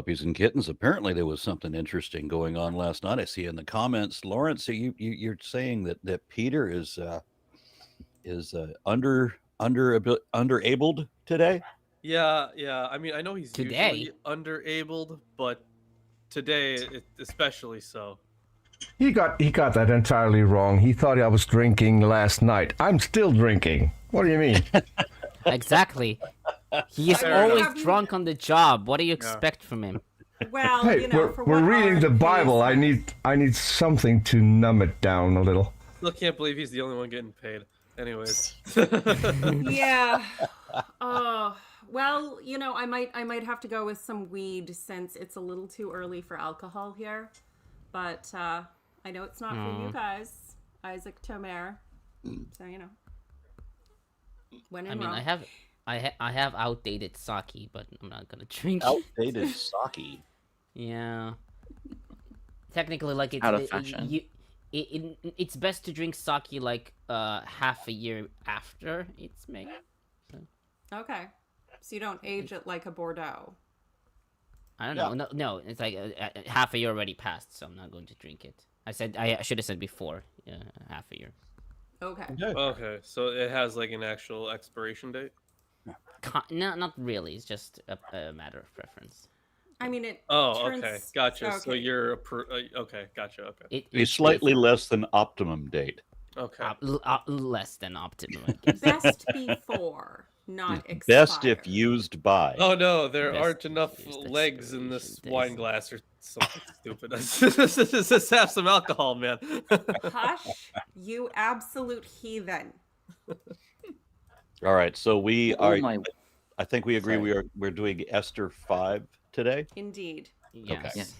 puppies and kittens. Apparently, there was something interesting going on last night. I see in the comments, Lawrence. So you're saying that Peter is underabled today. Yeah. I mean, I know he's Today? usually underabled, but today especially so. He got that entirely wrong. He thought I was drinking last night. I'm still drinking. What do you mean? Exactly. He is Fair always enough. drunk on the job. What do you expect from him? Well, Hey, we're reading the Bible. I need something to numb it down a little. Still can't believe he's the only one getting paid. Anyways. Yeah. Well, I might have to go with some weed since it's a little too early for alcohol here. But I know it's not for you guys, Isaac Tomer. So when in Rome. I have outdated sake, but I'm not gonna drink. Outdated sake. Yeah. Technically, like it's Out of fashion. It's best to drink sake like half a year after it's made. So. Okay. So you don't age it like a Bordeaux. I don't know. No, it's like half a year already passed, so I'm not going to drink it. I should have said before, half a year. Okay. Okay, so it has like an actual expiration date? No, not really. It's just a matter of preference. I mean, it. Okay, turns... gotcha. Okay. So you're okay, gotcha. Okay, It's slightly less than optimum date. okay. Less than optimum. I guess. Best before, not expired. Best if used by. Oh no, there Best aren't enough use legs in this expiration wine days. glass or something stupid. Just have some alcohol, man. Hush, you absolute heathen. All right, so we are. my... I think we agree Sorry. we're doing Esther 5 today. Indeed. Yes. Okay. Yes.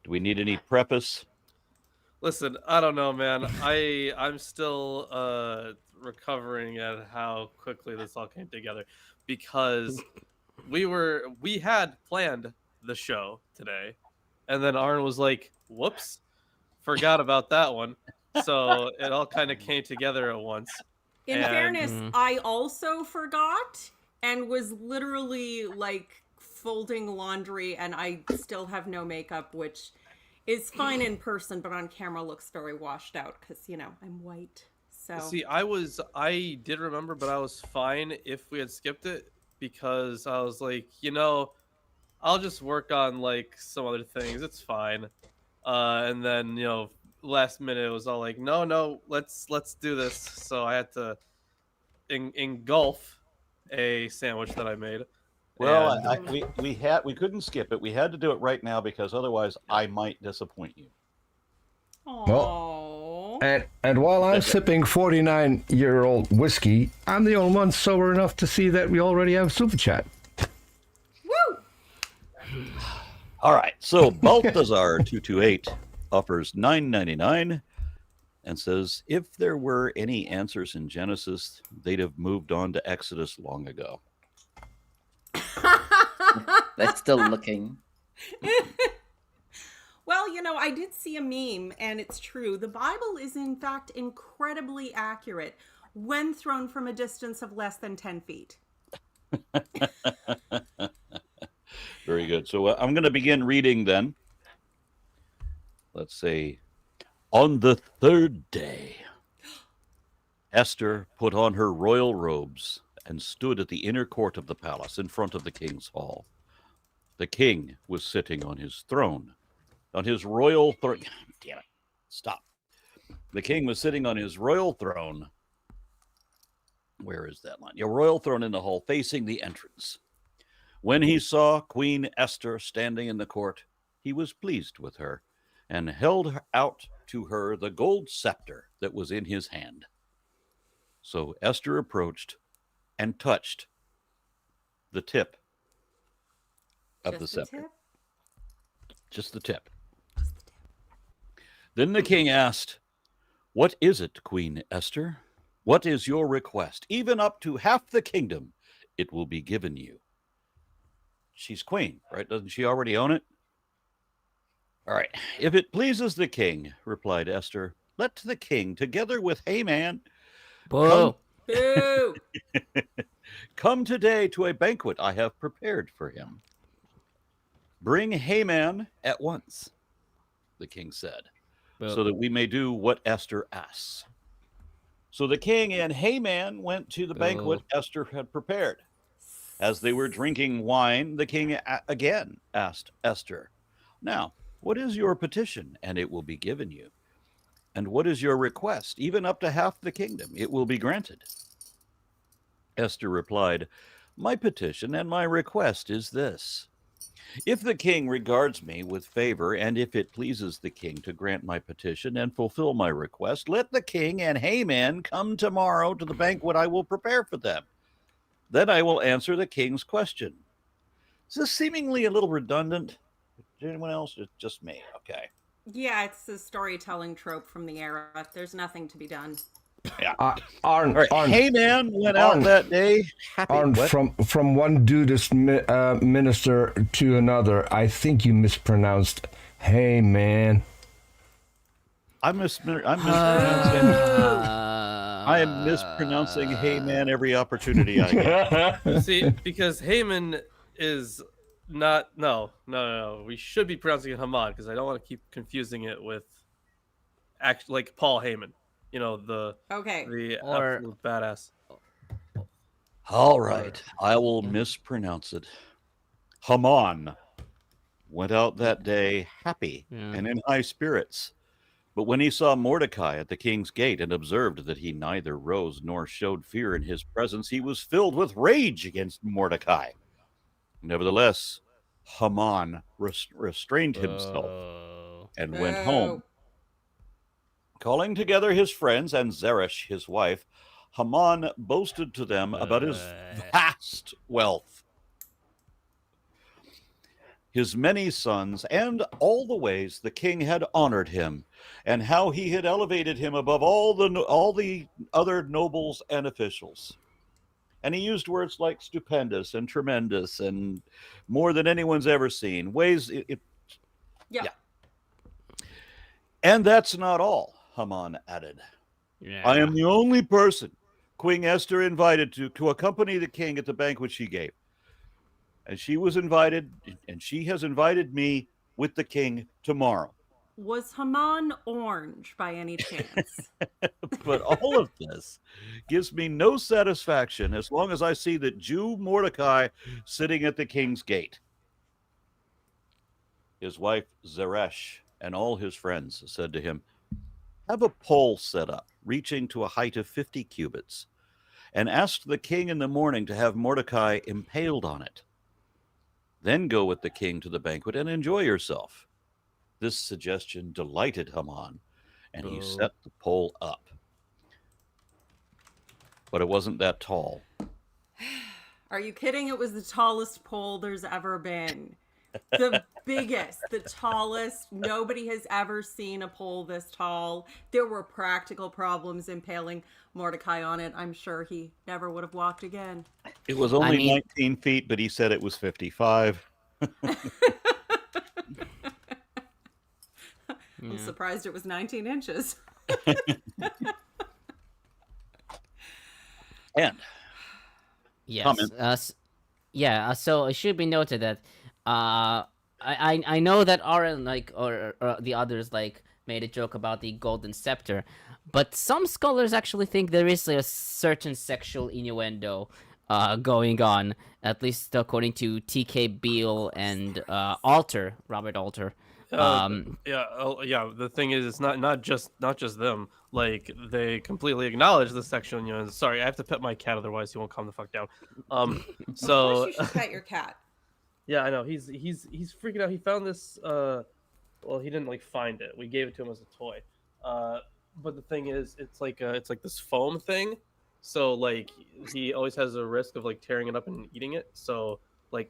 Do we need any preface? Listen, I don't know, man. I'm still recovering at how quickly this all came together, because we had planned the show today, and then Arn was like, "Whoops, forgot about that one." So it all kind of came together at once. In And- fairness, I also forgot and was literally like folding laundry, and I still have no makeup, which is fine in person, but on camera looks very washed out because I'm white. So See, I did remember, but I was fine if we had skipped it, because I was like, I'll just work on like some other things. It's fine. And then last minute it was all like, no, let's do this. So I had to engulf a sandwich that I made. Well, And- we couldn't skip it. We had to do it right now because otherwise I might disappoint you. Aww. And while I'm sipping 49-year-old whiskey, I'm the only one sober enough to see that we already have super chat. Woo! All right, so Balthazar 228 offers $9.99 and says if there were any answers in Genesis, they'd have moved on to Exodus long ago. They're still looking. Well, I did see a meme, and it's true. The Bible is, in fact, incredibly accurate when thrown from a distance of less than 10 feet. Very good. So I'm going to begin reading then. Let's say, on the third day, Esther put on her royal robes and stood at the inner court of the palace in front of the king's hall. The king was sitting on his throne, on his royal throne. Damn it. Stop. The king was sitting on his royal throne. Where is that line? Your royal throne in the hall facing the entrance. When he saw Queen Esther standing in the court, he was pleased with her and held out to her the gold scepter that was in his hand. So Esther approached and touched the tip of the Just scepter. tip? Just the tip. Then the king asked, "What is it, Queen Esther? What is your request? Even up to half the kingdom, it will be given you." She's queen, right? Doesn't she already own it? All right. "If it pleases the king," replied Esther, "let the king, together with Haman, Whoa. Boo! come today to a banquet I have prepared for him." Bring Haman at once, the king said, so that we may do what Esther asks. So the king and Haman went to the banquet Esther had prepared. As they were drinking wine, the king again asked Esther, "Now, what is your petition? And it will be given you. And what is your request? Even up to half the kingdom, it will be granted." Esther replied, "My petition and my request is this. If the king regards me with favor, and if it pleases the king to grant my petition and fulfill my request, let the king and Haman come tomorrow to the banquet I will prepare for them. Then I will answer the king's question." Is this seemingly a little redundant? Anyone else? It's just me. Okay. Yeah, it's a storytelling trope from the era. There's nothing to be done. Yeah. Arn, All right. Arn, Haman went out Arn. that day happy. Arn, What? from one Dudist minister to another, I think you mispronounced "Hey man." I'm mispronouncing. I am mispronouncing Haman every opportunity I get. See, because Haman is not. No. We should be pronouncing it Haman because I don't want to keep confusing it with, like Paul Heyman. You know the Or- absolute badass. All right, I will mispronounce it. Haman went out that day happy and in high spirits. But when he saw Mordecai at the king's gate and observed that he neither rose nor showed fear in his presence, he was filled with rage against Mordecai. Nevertheless, Haman restrained himself and went home. Calling together his friends and Zeresh, his wife, Haman boasted to them about his vast wealth, his many sons, and all the ways the king had honored him, and how he had elevated him above all the other nobles and officials. And he used words like stupendous and tremendous and more than anyone's ever seen. Yeah. And that's not all, Haman added. Yeah. I am the only person Queen Esther invited to accompany the king at the banquet she gave. And she has invited me with the king tomorrow. Was Haman orange by any chance? But all of this gives me no satisfaction as long as I see that Jew Mordecai sitting at the king's gate. His wife Zeresh and all his friends said to him, "Have a pole set up, reaching to a height of 50 cubits, and ask the king in the morning to have Mordecai impaled on it. Then go with the king to the banquet and enjoy yourself." This suggestion delighted Haman, and he set the pole up. But it wasn't that tall. Are you kidding? It was the tallest pole there's ever been. The biggest, the tallest. Nobody has ever seen a pole this tall. There were practical problems impaling Mordecai on it. I'm sure he never would have walked again. It was only 19 feet, but he said it was 55. I'm surprised it was 19 inches. And yes, comment. So it should be noted that I know that Aaron or the others made a joke about the golden scepter, but some scholars actually think there is a certain sexual innuendo going on, at least according to T.K. Beale and Robert Alter. The thing is, it's not just them. Like, they completely acknowledge the sexual innuendo. Sorry, I have to pet my cat, otherwise he won't calm the fuck down. So Of course you should pet your cat. yeah, I know he's freaking out. He found this. Well, he didn't find it. We gave it to him as a toy. But the thing is, it's like this foam thing. So he always has a risk of tearing it up and eating it. So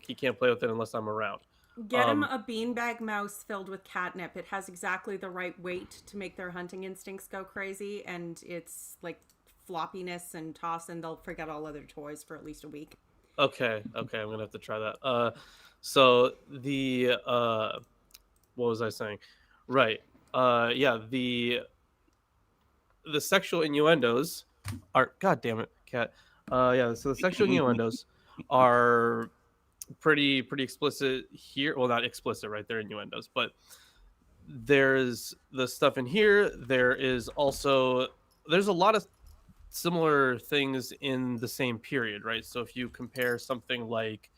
he can't play with it unless I'm around. Get him a beanbag mouse filled with catnip. It has exactly the right weight to make their hunting instincts go crazy, and it's floppiness and toss, and they'll forget all other toys for at least a week. Okay, I'm gonna have to try that. So the what was I saying? Right. The sexual innuendos are, god damn it, cat. So the sexual innuendos are pretty explicit here. Well, not explicit, right? They're innuendos, but there's the stuff in here. There's a lot of similar things in the same period, right? So if you compare something like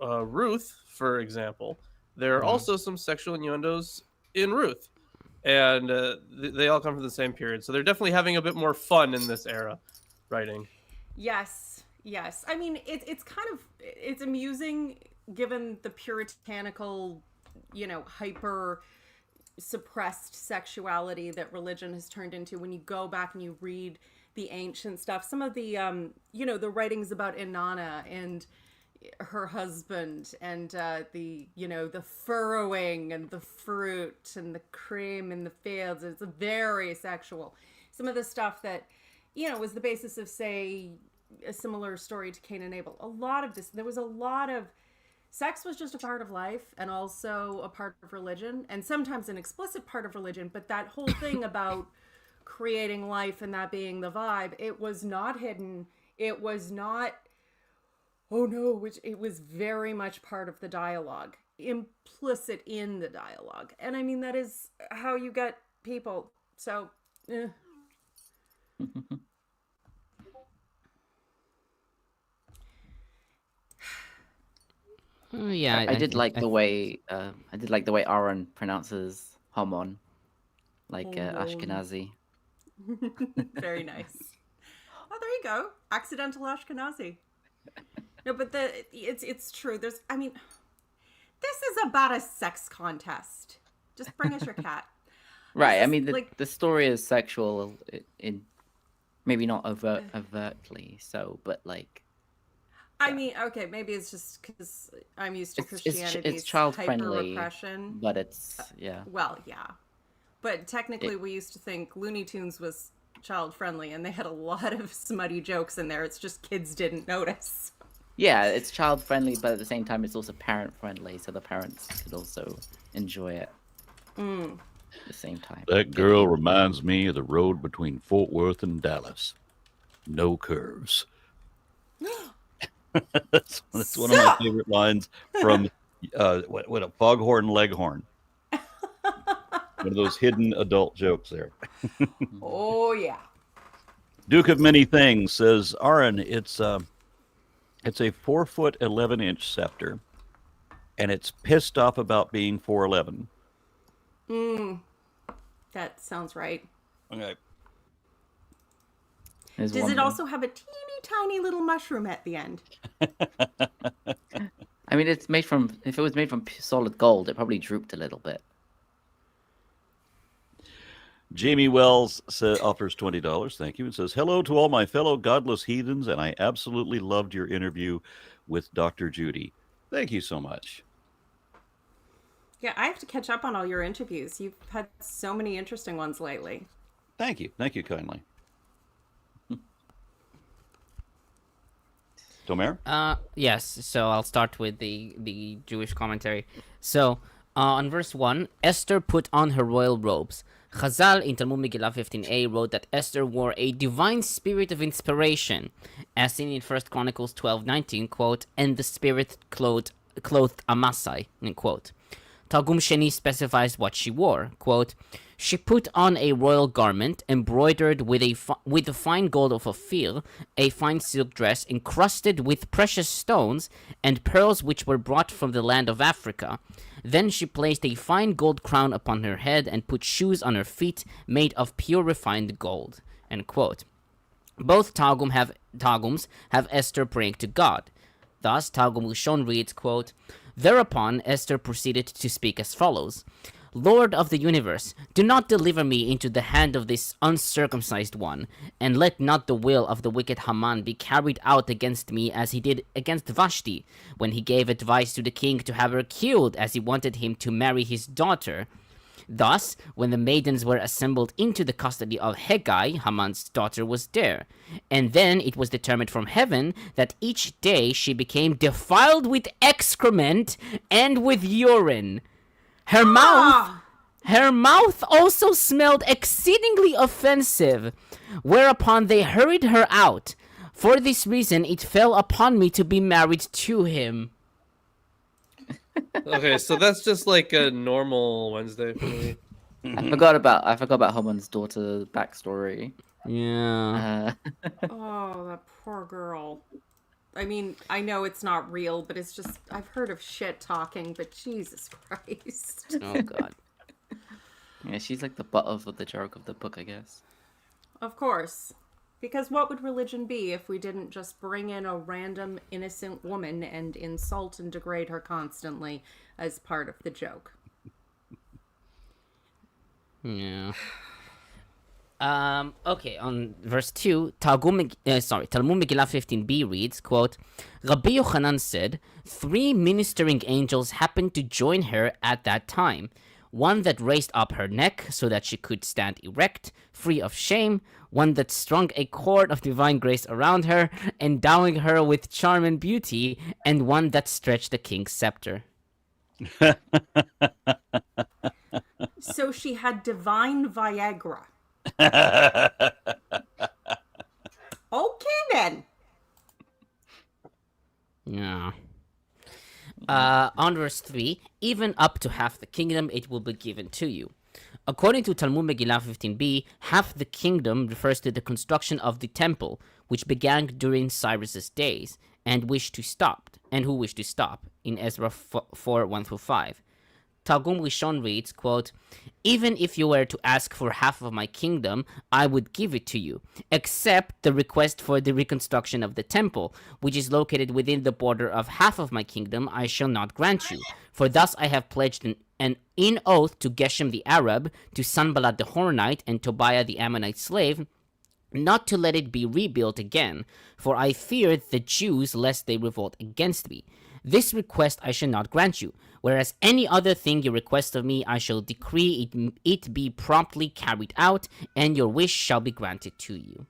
Ruth, for example, there are also some sexual innuendos in Ruth, and they all come from the same period. So they're definitely having a bit more fun in this era writing. Yes. I mean, it's amusing given the puritanical, hyper suppressed sexuality that religion has turned into. When you go back and you read the ancient stuff, some of the the writings about Inanna and her husband, and the furrowing and the fruit and the cream in the fields, it's very sexual. Some of the stuff that was the basis of, say, a similar story to Cain and Abel. There was a lot of sex was just a part of life, and also a part of religion, and sometimes an explicit part of religion. But that whole thing about creating life and that being the vibe, it was not hidden. It was not, it was very much part of the dialogue, implicit in the dialogue. And I mean, that is how you get people. So, Yeah, I did like the way Aaron pronounces Homon, like Ashkenazi. Very nice. Oh, there you go. Accidental Ashkenazi. No, but it's true. This is about a sex contest. Just bring us your cat. Right. I mean, the story is sexual in maybe not overtly so, but like. I mean, okay, maybe it's just because I'm used to Christianity's it's child-friendly, hyper-repression. but it's, yeah. Well, yeah. But technically, we used to think Looney Tunes was child-friendly, and they had a lot of smutty jokes in there. It's just kids didn't notice. Yeah, it's child-friendly, but at the same time, it's also parent-friendly, so the parents could also enjoy it at the same time. That girl reminds me of the road between Fort Worth and Dallas. No curves. That's one of my favorite lines from what a Foghorn Leghorn. One of those hidden adult jokes there. Oh yeah. Duke of Many Things says, Aaron, it's a 4 foot 11 inch scepter, and it's pissed off about being 4'11". That sounds right. Okay. Does it also have a teeny tiny little mushroom at the end? I mean, if it was made from solid gold, it probably drooped a little bit. Jamie Wells offers $20. Thank you. And says, hello to all my fellow godless heathens, and I absolutely loved your interview with Dr. Judy. Thank you so much. Yeah, I have to catch up on all your interviews. You've had so many interesting ones lately. Thank you. Thank you kindly. Tomer? Yes, so I'll start with the Jewish commentary. So, on verse 1, Esther put on her royal robes. Chazal in Talmud Megillah 15a wrote that Esther wore a divine spirit of inspiration, as seen in 1 Chronicles 12:19, quote, and the spirit clothed Amasai, end quote. Targum Sheni specifies what she wore, quote, she put on a royal garment embroidered with the fine gold of Ophir, a fine silk dress encrusted with precious stones and pearls which were brought from the land of Africa. Then she placed a fine gold crown upon her head and put shoes on her feet made of pure refined gold. End quote. Both Targums have Esther praying to God. Thus, Targum Rishon reads, quote, thereupon Esther proceeded to speak as follows. Lord of the universe, do not deliver me into the hand of this uncircumcised one, and let not the will of the wicked Haman be carried out against me as he did against Vashti, when he gave advice to the king to have her killed as he wanted him to marry his daughter. Thus, when the maidens were assembled into the custody of Hegai, Haman's daughter was there. And then it was determined from heaven that each day she became defiled with excrement and with urine. Her mouth also smelled exceedingly offensive, whereupon they hurried her out. For this reason it fell upon me to be married to him. Okay, so that's just like a normal Wednesday for me. I forgot about Haman's daughter backstory. Yeah. Oh, that poor girl. I mean, I know it's not real, but it's just, I've heard of shit talking, but Jesus Christ. Oh God. Yeah, she's like the butt of the joke of the book, I guess. Of course. Because what would religion be if we didn't just bring in a random innocent woman and insult and degrade her constantly as part of the joke? Yeah. Okay, on verse 2, Talmud Megillah 15b reads, quote, Rabbi Yochanan said, 3 ministering angels happened to join her at that time. One that raised up her neck so that she could stand erect, free of shame, one that strung a cord of divine grace around her, endowing her with charm and beauty, and one that stretched the king's scepter. So she had divine Viagra. Okay then. Yeah. On verse 3, even up to half the kingdom it will be given to you. According to Talmud Megillah 15b, half the kingdom refers to the construction of the temple, which began during Cyrus's days, and who wished to stop, in Ezra 4, 1-5. Targum Rishon reads, quote, Even if you were to ask for half of my kingdom, I would give it to you, except the request for the reconstruction of the temple, which is located within the border of half of my kingdom, I shall not grant you. For thus I have pledged an in oath to Geshem the Arab, to Sanballat the Horonite, and Tobiah the Ammonite slave, not to let it be rebuilt again, for I fear the Jews lest they revolt against me. This request I shall not grant you, whereas any other thing you request of me I shall decree it be promptly carried out, and your wish shall be granted to you.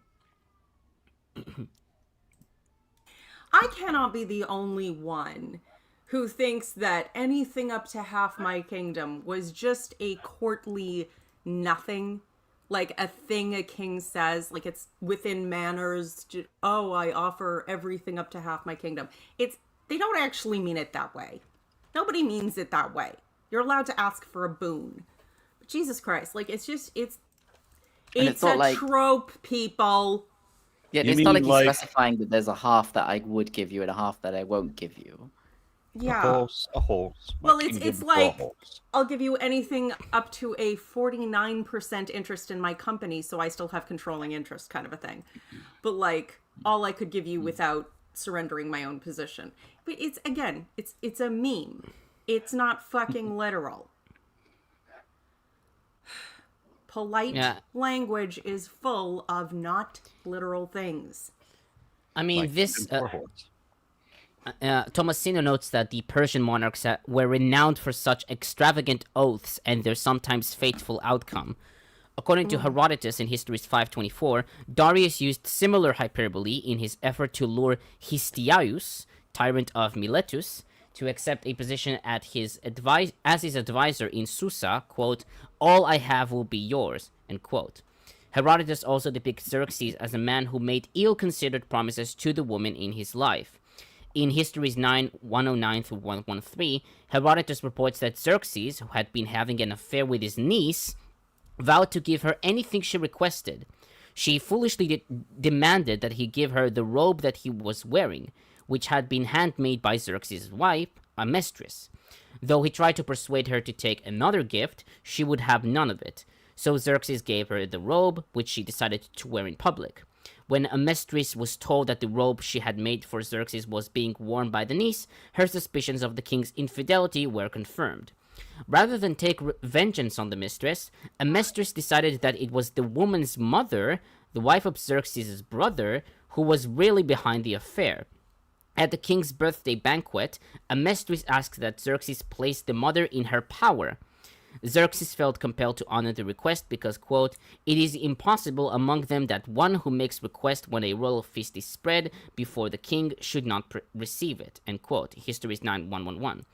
I cannot be the only one who thinks that anything up to half my kingdom was just a courtly nothing. Like a thing a king says, like it's within manners. I offer everything up to half my kingdom. They don't actually mean it that way. Nobody means it that way. You're allowed to ask for a boon. But Jesus Christ, like it's a like trope, people. Yeah, You it's not like mean he's like- specifying that there's a half that I would give you and a half that I won't give you. Yeah. A horse. Well, My it's kingdom for a like horse. I'll give you anything up to a 49% interest in my company, so I still have controlling interest, kind of a thing. But like all I could give you without surrendering my own position. But it's a meme. It's not fucking literal. Polite language is full of not literal things. I mean, My this... kingdom for a horse. Tomasino notes that the Persian monarchs were renowned for such extravagant oaths and their sometimes fateful outcome. According to Herodotus in Histories 524, Darius used similar hyperbole in his effort to lure Histiaeus, tyrant of Miletus, to accept a position as his advisor in Susa, quote, all I have will be yours, end quote. Herodotus also depicts Xerxes as a man who made ill-considered promises to the woman in his life. In Histories 9, 109 through 113, Herodotus reports that Xerxes, who had been having an affair with his niece, vowed to give her anything she requested. She foolishly demanded that he give her the robe that he was wearing, which had been handmade by Xerxes' wife, Amestris. Though he tried to persuade her to take another gift, she would have none of it. So Xerxes gave her the robe, which she decided to wear in public. When Amestris was told that the robe she had made for Xerxes was being worn by the niece, her suspicions of the king's infidelity were confirmed. Rather than take vengeance on the mistress, Amestris decided that it was the woman's mother, the wife of Xerxes' brother, who was really behind the affair. At the king's birthday banquet, Amestris asked that Xerxes place the mother in her power. Xerxes felt compelled to honor the request because, quote, it is impossible among them that one who makes request when a royal feast is spread before the king should not receive it, end quote. Histories 9:111.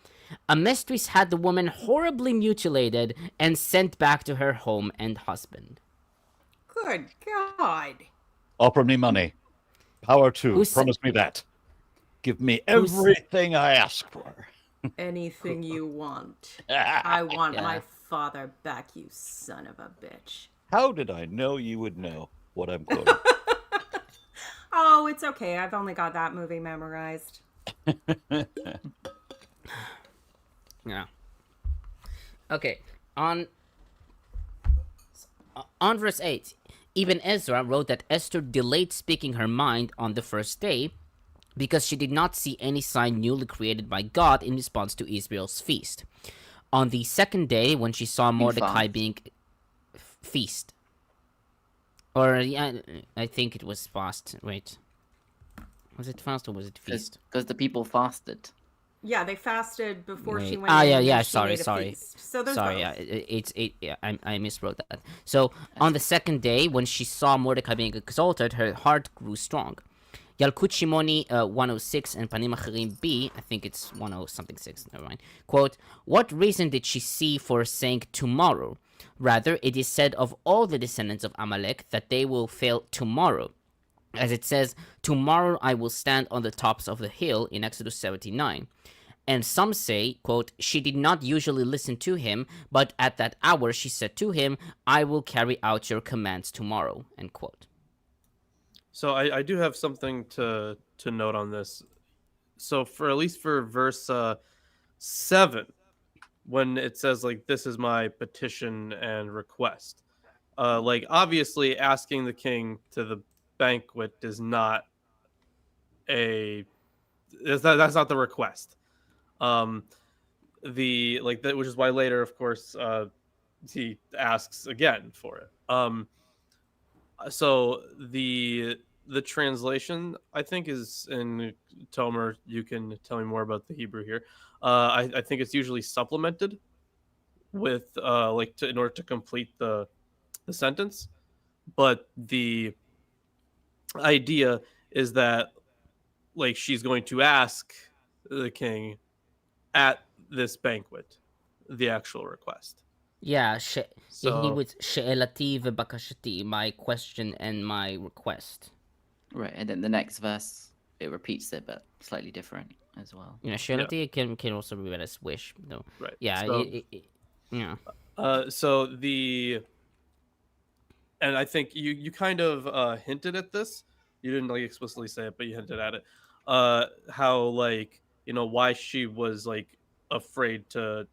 Amestris had the woman horribly mutilated and sent back to her home and husband. Good God. Offer me money. Power too. Who's- Promise me that. Give me everything I ask for. Anything you want. I want Yeah. my father back, you son of a bitch. How did I know you would know what I'm quoting? Oh, it's okay. I've only got that movie memorized. Yeah. Okay. On verse 8, Ibn Ezra wrote that Esther delayed speaking her mind on the first day because she did not see any sign newly created by God in response to Israel's feast. On the second day, when she saw Mordecai fast. being feast. Or, yeah, I think it was fast. Wait. Was it fast or was it feast? Because the people fasted. Yeah, they fasted before she Wait. went in. And Yeah. she made a Sorry. feast. So there's Sorry, both. yeah, I miswrote that. So on the second day, when she saw Mordecai being exalted, her heart grew strong. Yalkut Shimoni 106 and Panim Achirim B, I think it's 10 6, never mind. Quote, what reason did she see for saying tomorrow? Rather, it is said of all the descendants of Amalek that they will fail tomorrow. As it says, tomorrow I will stand on the tops of the hill in Exodus 79. And some say, quote, she did not usually listen to him, but at that hour she said to him, I will carry out your commands tomorrow, end quote. So I do have something to note on this. So for at least for verse 7, when it says like this is my petition and request, like obviously asking the king to the banquet is not that's not the request. The like that, which is why later, of course, he asks again for it. So the translation, I think, is in Tomer. You can tell me more about the Hebrew here. I think it's usually supplemented with in order to complete the sentence. But the idea is that like she's going to ask the king at this banquet the actual request. Yeah, So- he was she'elati v'bakashati, my question and my request. Right, and then the next verse, it repeats it, but slightly different as well. You know, she'elati can also be read as wish, though. Right. Yeah, So, yeah. so and I think you kind of hinted at this. You didn't like explicitly say it, but you hinted at it. How like why she was like afraid to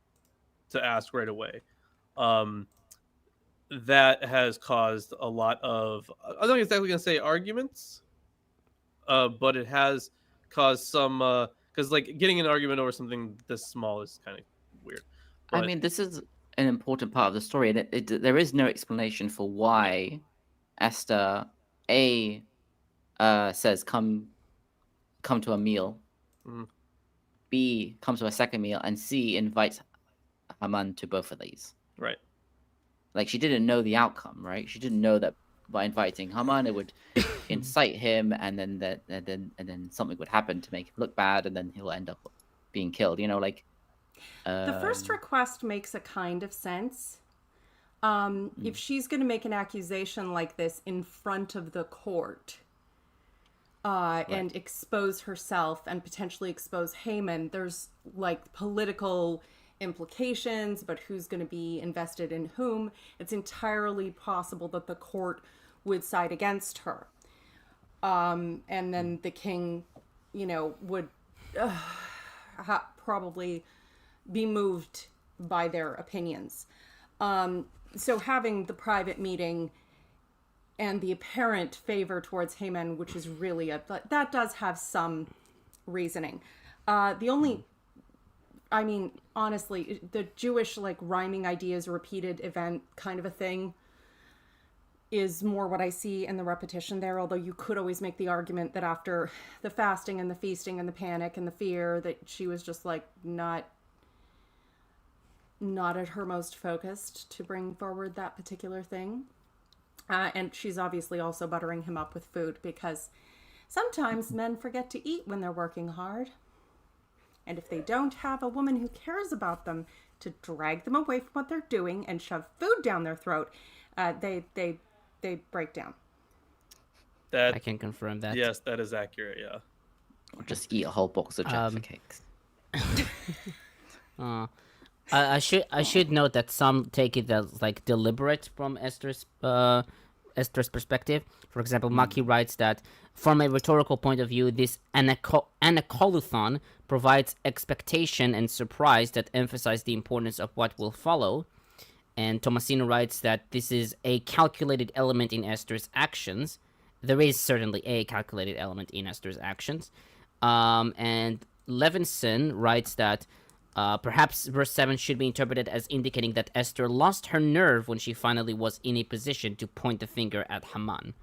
ask right away. That has caused a lot of, I'm not exactly gonna say arguments, but it has caused some because like getting an argument over something this small is kind of weird. I But- mean, this is an important part of the story, and there is no explanation for why Esther says come to a meal, Mhm. B comes to a second meal, and C invites Haman to both of these. Right. Like she didn't know the outcome, right? She didn't know that by inviting Haman, it would incite him, and then something would happen to make him look bad, and then he'll end up being killed. Like The first request makes a kind of sense. If she's going to make an accusation like this in front of the court and expose herself and potentially expose Haman, there's like political implications about who's going to be invested in whom. It's entirely possible that the court would side against her. And then the king, would probably be moved by their opinions. So having the private meeting and the apparent favor towards Haman, which is really that does have some reasoning. The only, I mean, honestly, the Jewish like rhyming ideas, repeated event kind of a thing is more what I see in the repetition there. Although you could always make the argument that after the fasting and the feasting and the panic and the fear that she was just like not at her most focused to bring forward that particular thing. And she's obviously also buttering him up with food because sometimes men forget to eat when they're working hard. And if they don't have a woman who cares about them to drag them away from what they're doing and shove food down their throat, they break down. That I can confirm that. yes, that is accurate. Yeah. or just eat a whole box of Jaffa cakes. I should note that some take it as like deliberate from Esther's perspective. For example, Macchi writes that from a rhetorical point of view, this anacoluthon provides expectation and surprise that emphasize the importance of what will follow. And Tomasino writes that this is a calculated element in Esther's actions. There is certainly a calculated element in Esther's actions. And Levenson writes that perhaps verse 7 should be interpreted as indicating that Esther lost her nerve when she finally was in a position to point the finger at Haman.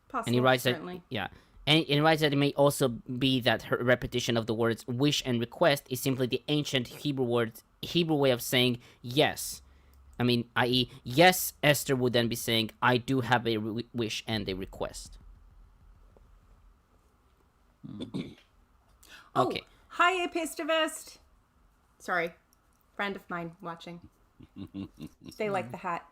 Possible, And he writes certainly. that, yeah. And he writes that it may also be that her repetition of the words wish and request is simply the ancient Hebrew way of saying yes. I mean, i.e., yes, Esther would then be saying, I do have a wish and a request. Okay. Hi, Epistivist. Sorry. Friend of mine watching. They like the hat.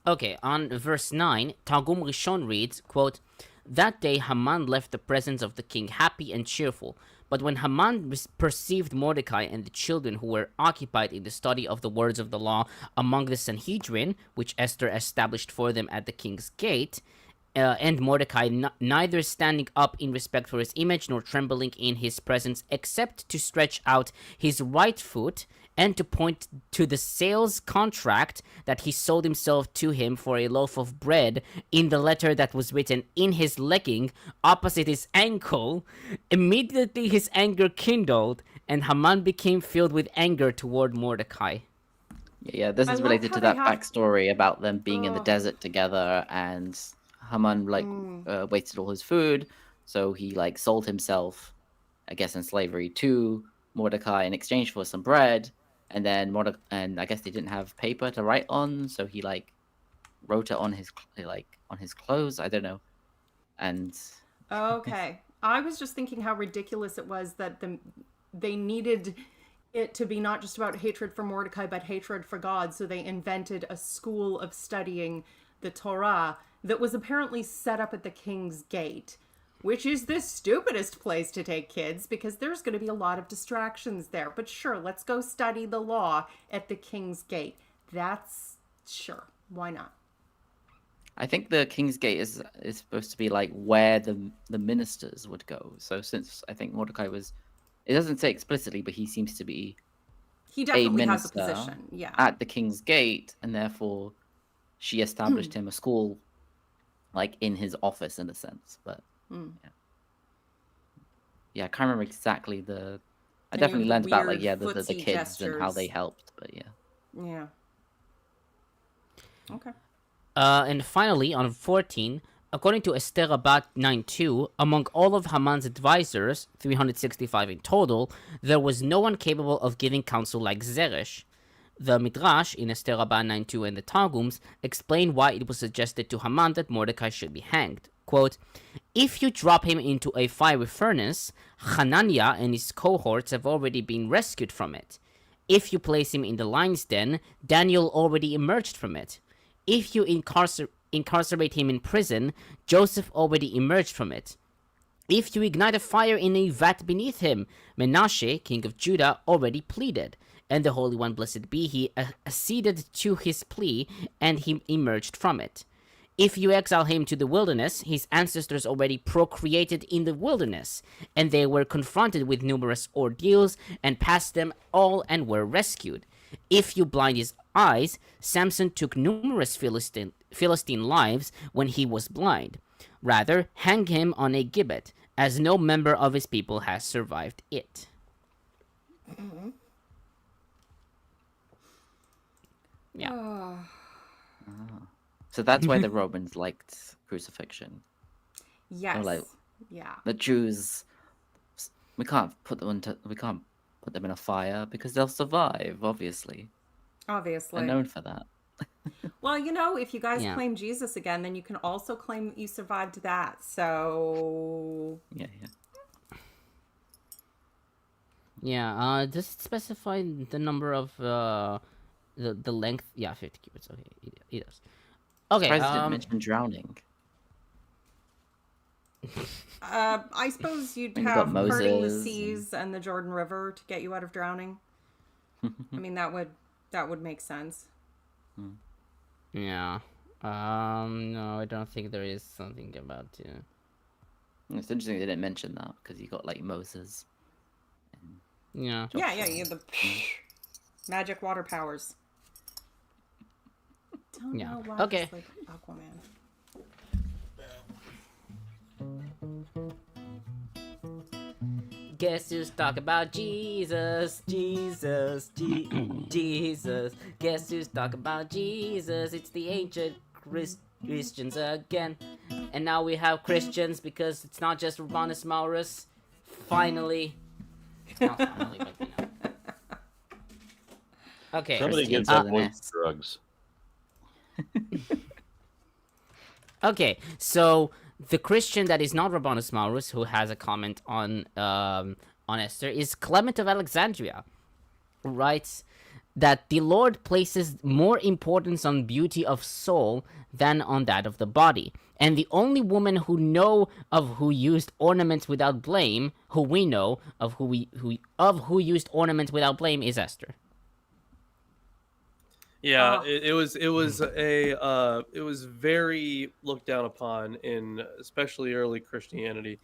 Okay, on verse 9, Targum Rishon reads, quote, That day Haman left the presence of the king happy and cheerful. But when Haman perceived Mordecai and the children who were occupied in the study of the words of the law among the Sanhedrin, which Esther established for them at the king's gate, and Mordecai neither standing up in respect for his image nor trembling in his presence, except to stretch out his right foot and to point to the sales contract that he sold himself to him for a loaf of bread in the letter that was written in his legging opposite his ankle, immediately his anger kindled, and Haman became filled with anger toward Mordecai. Yeah, this I is love related how to they that have- backstory about them being in the Oh. desert together, and Haman wasted all his food, so he sold himself, I guess, in slavery to Mordecai in exchange for some bread, and then and I guess they didn't have paper to write on, so he wrote it on his on his clothes. I don't know, and Okay. I was just thinking how ridiculous it was that they needed it to be not just about hatred for Mordecai, but hatred for God. So they invented a school of studying the Torah that was apparently set up at the king's gate, which is the stupidest place to take kids because there's going to be a lot of distractions there. But sure, let's go study the law at the king's gate. That's sure. Why not? I think the King's Gate is supposed to be where the ministers would go. So since I think Mordecai was, it doesn't say explicitly, but he seems to be He definitely has a minister position. Yeah. at the King's Gate, and therefore she established him a school, in his office in a sense. But yeah, I can't remember exactly the. I And definitely you have learned about weird the footsie kids and how they gestures. helped. But yeah. Yeah. Okay. And finally, on 14, according to Esther Rabat 9.2, among all of Haman's advisors, 365 in total, there was no one capable of giving counsel like Zeresh. The Midrash in Esther Rabat 9.2 and the Targums explain why it was suggested to Haman that Mordecai should be hanged. Quote, If you drop him into a fiery furnace, Hananiah and his cohorts have already been rescued from it. If you place him in the lion's den, Daniel already emerged from it. If you incarcerate him in prison, Joseph already emerged from it. If you ignite a fire in a vat beneath him, Menashe, king of Judah, already pleaded, and the Holy One, blessed be he, acceded to his plea, and he emerged from it. If you exile him to the wilderness, his ancestors already procreated in the wilderness, and they were confronted with numerous ordeals, and passed them all and were rescued. If you blind his eyes, Samson took numerous Philistine lives when he was blind. Rather, hang him on a gibbet, as no member of his people has survived it. Yeah. So that's why the Romans liked crucifixion. Yes. Yeah. The Jews, we can't put them in a fire because they'll survive. Obviously, Obviously. they're known for that. Well, if you guys Yeah. claim Jesus again, then you can also claim that you survived that. So Yeah. Yeah, does it specify the number of, the length? Yeah, 50 cubits, okay, it does. Okay, Surprised it didn't mention drowning. um, Because, I mean, the Jews, they I suppose you'd You've got have parting the Moses seas and the Jordan River to get you out of drowning. I mean, that would make sense. Yeah. No, I don't think there is something about It's interesting they didn't mention that because you got like Moses. yeah. Yeah, you have the magic water powers. Don't Yeah. know why Okay. it's like Aquaman. Guess who's talking about Jesus, Jesus, Jesus. Guess who's talking about Jesus? It's the ancient Christians again. And now we have Christians because it's not just Rabanus Maurus. Finally. Not finally, but you know. Okay. Somebody Christians gets are up the with nest. drugs. Okay, so the Christian that is not Rabanus Maurus, who has a comment on Esther, is Clement of Alexandria, who writes that the Lord places more importance on beauty of soul than on that of the body, and the only woman who know of who used ornaments without blame, who we know of who used ornaments without blame, is Esther. Yeah, it was very looked down upon in especially early Christianity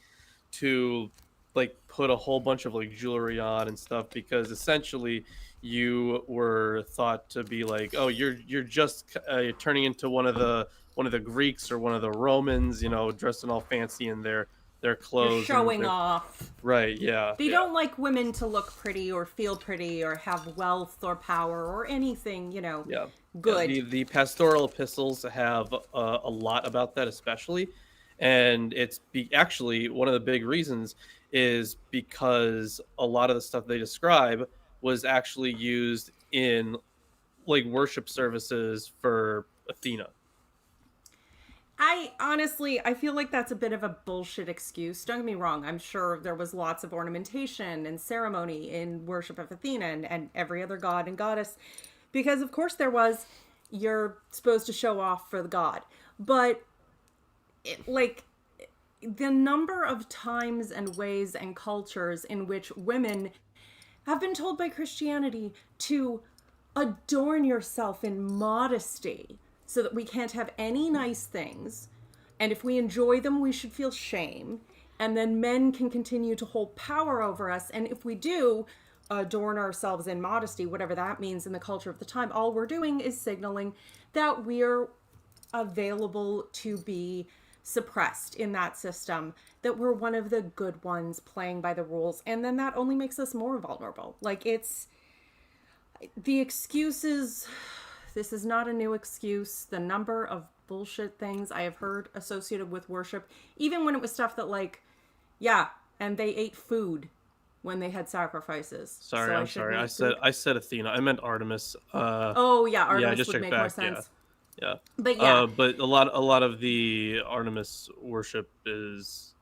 to like put a whole bunch of like jewelry on and stuff, because essentially you were thought to be like, oh, you're just turning into one of the Greeks or one of the Romans, you know, dressed in all fancy in their clothes. You're and showing off. Right, yeah. They don't like women to look pretty or feel pretty or have wealth or power or anything, you know, good. Yeah, the pastoral epistles have a lot about that, especially. And it's actually one of the big reasons is because a lot of the stuff they describe was actually used in like worship services for Athena. I feel like that's a bit of a bullshit excuse. Don't get me wrong. I'm sure there was lots of ornamentation and ceremony in worship of Athena and every other god and goddess, because of course there was. You're supposed to show off for the god. But the number of times and ways and cultures in which women have been told by Christianity to adorn yourself in modesty so that we can't have any nice things, and if we enjoy them we should feel shame, and then men can continue to hold power over us, and if we do adorn ourselves in modesty, whatever that means in the culture of the time, all we're doing is signaling that we're available to be suppressed in that system, that we're one of the good ones playing by the rules, and then that only makes us more vulnerable. Like, it's the excuses. This is not a new excuse. The number of bullshit things I have heard associated with worship, even when it was stuff that like, yeah, and they ate food when they had sacrifices. Sorry, so I'm sorry. I said Athena. I meant Artemis. Oh yeah, Artemis just would check make back, more sense. Yeah. But yeah, but a lot of the Artemis worship is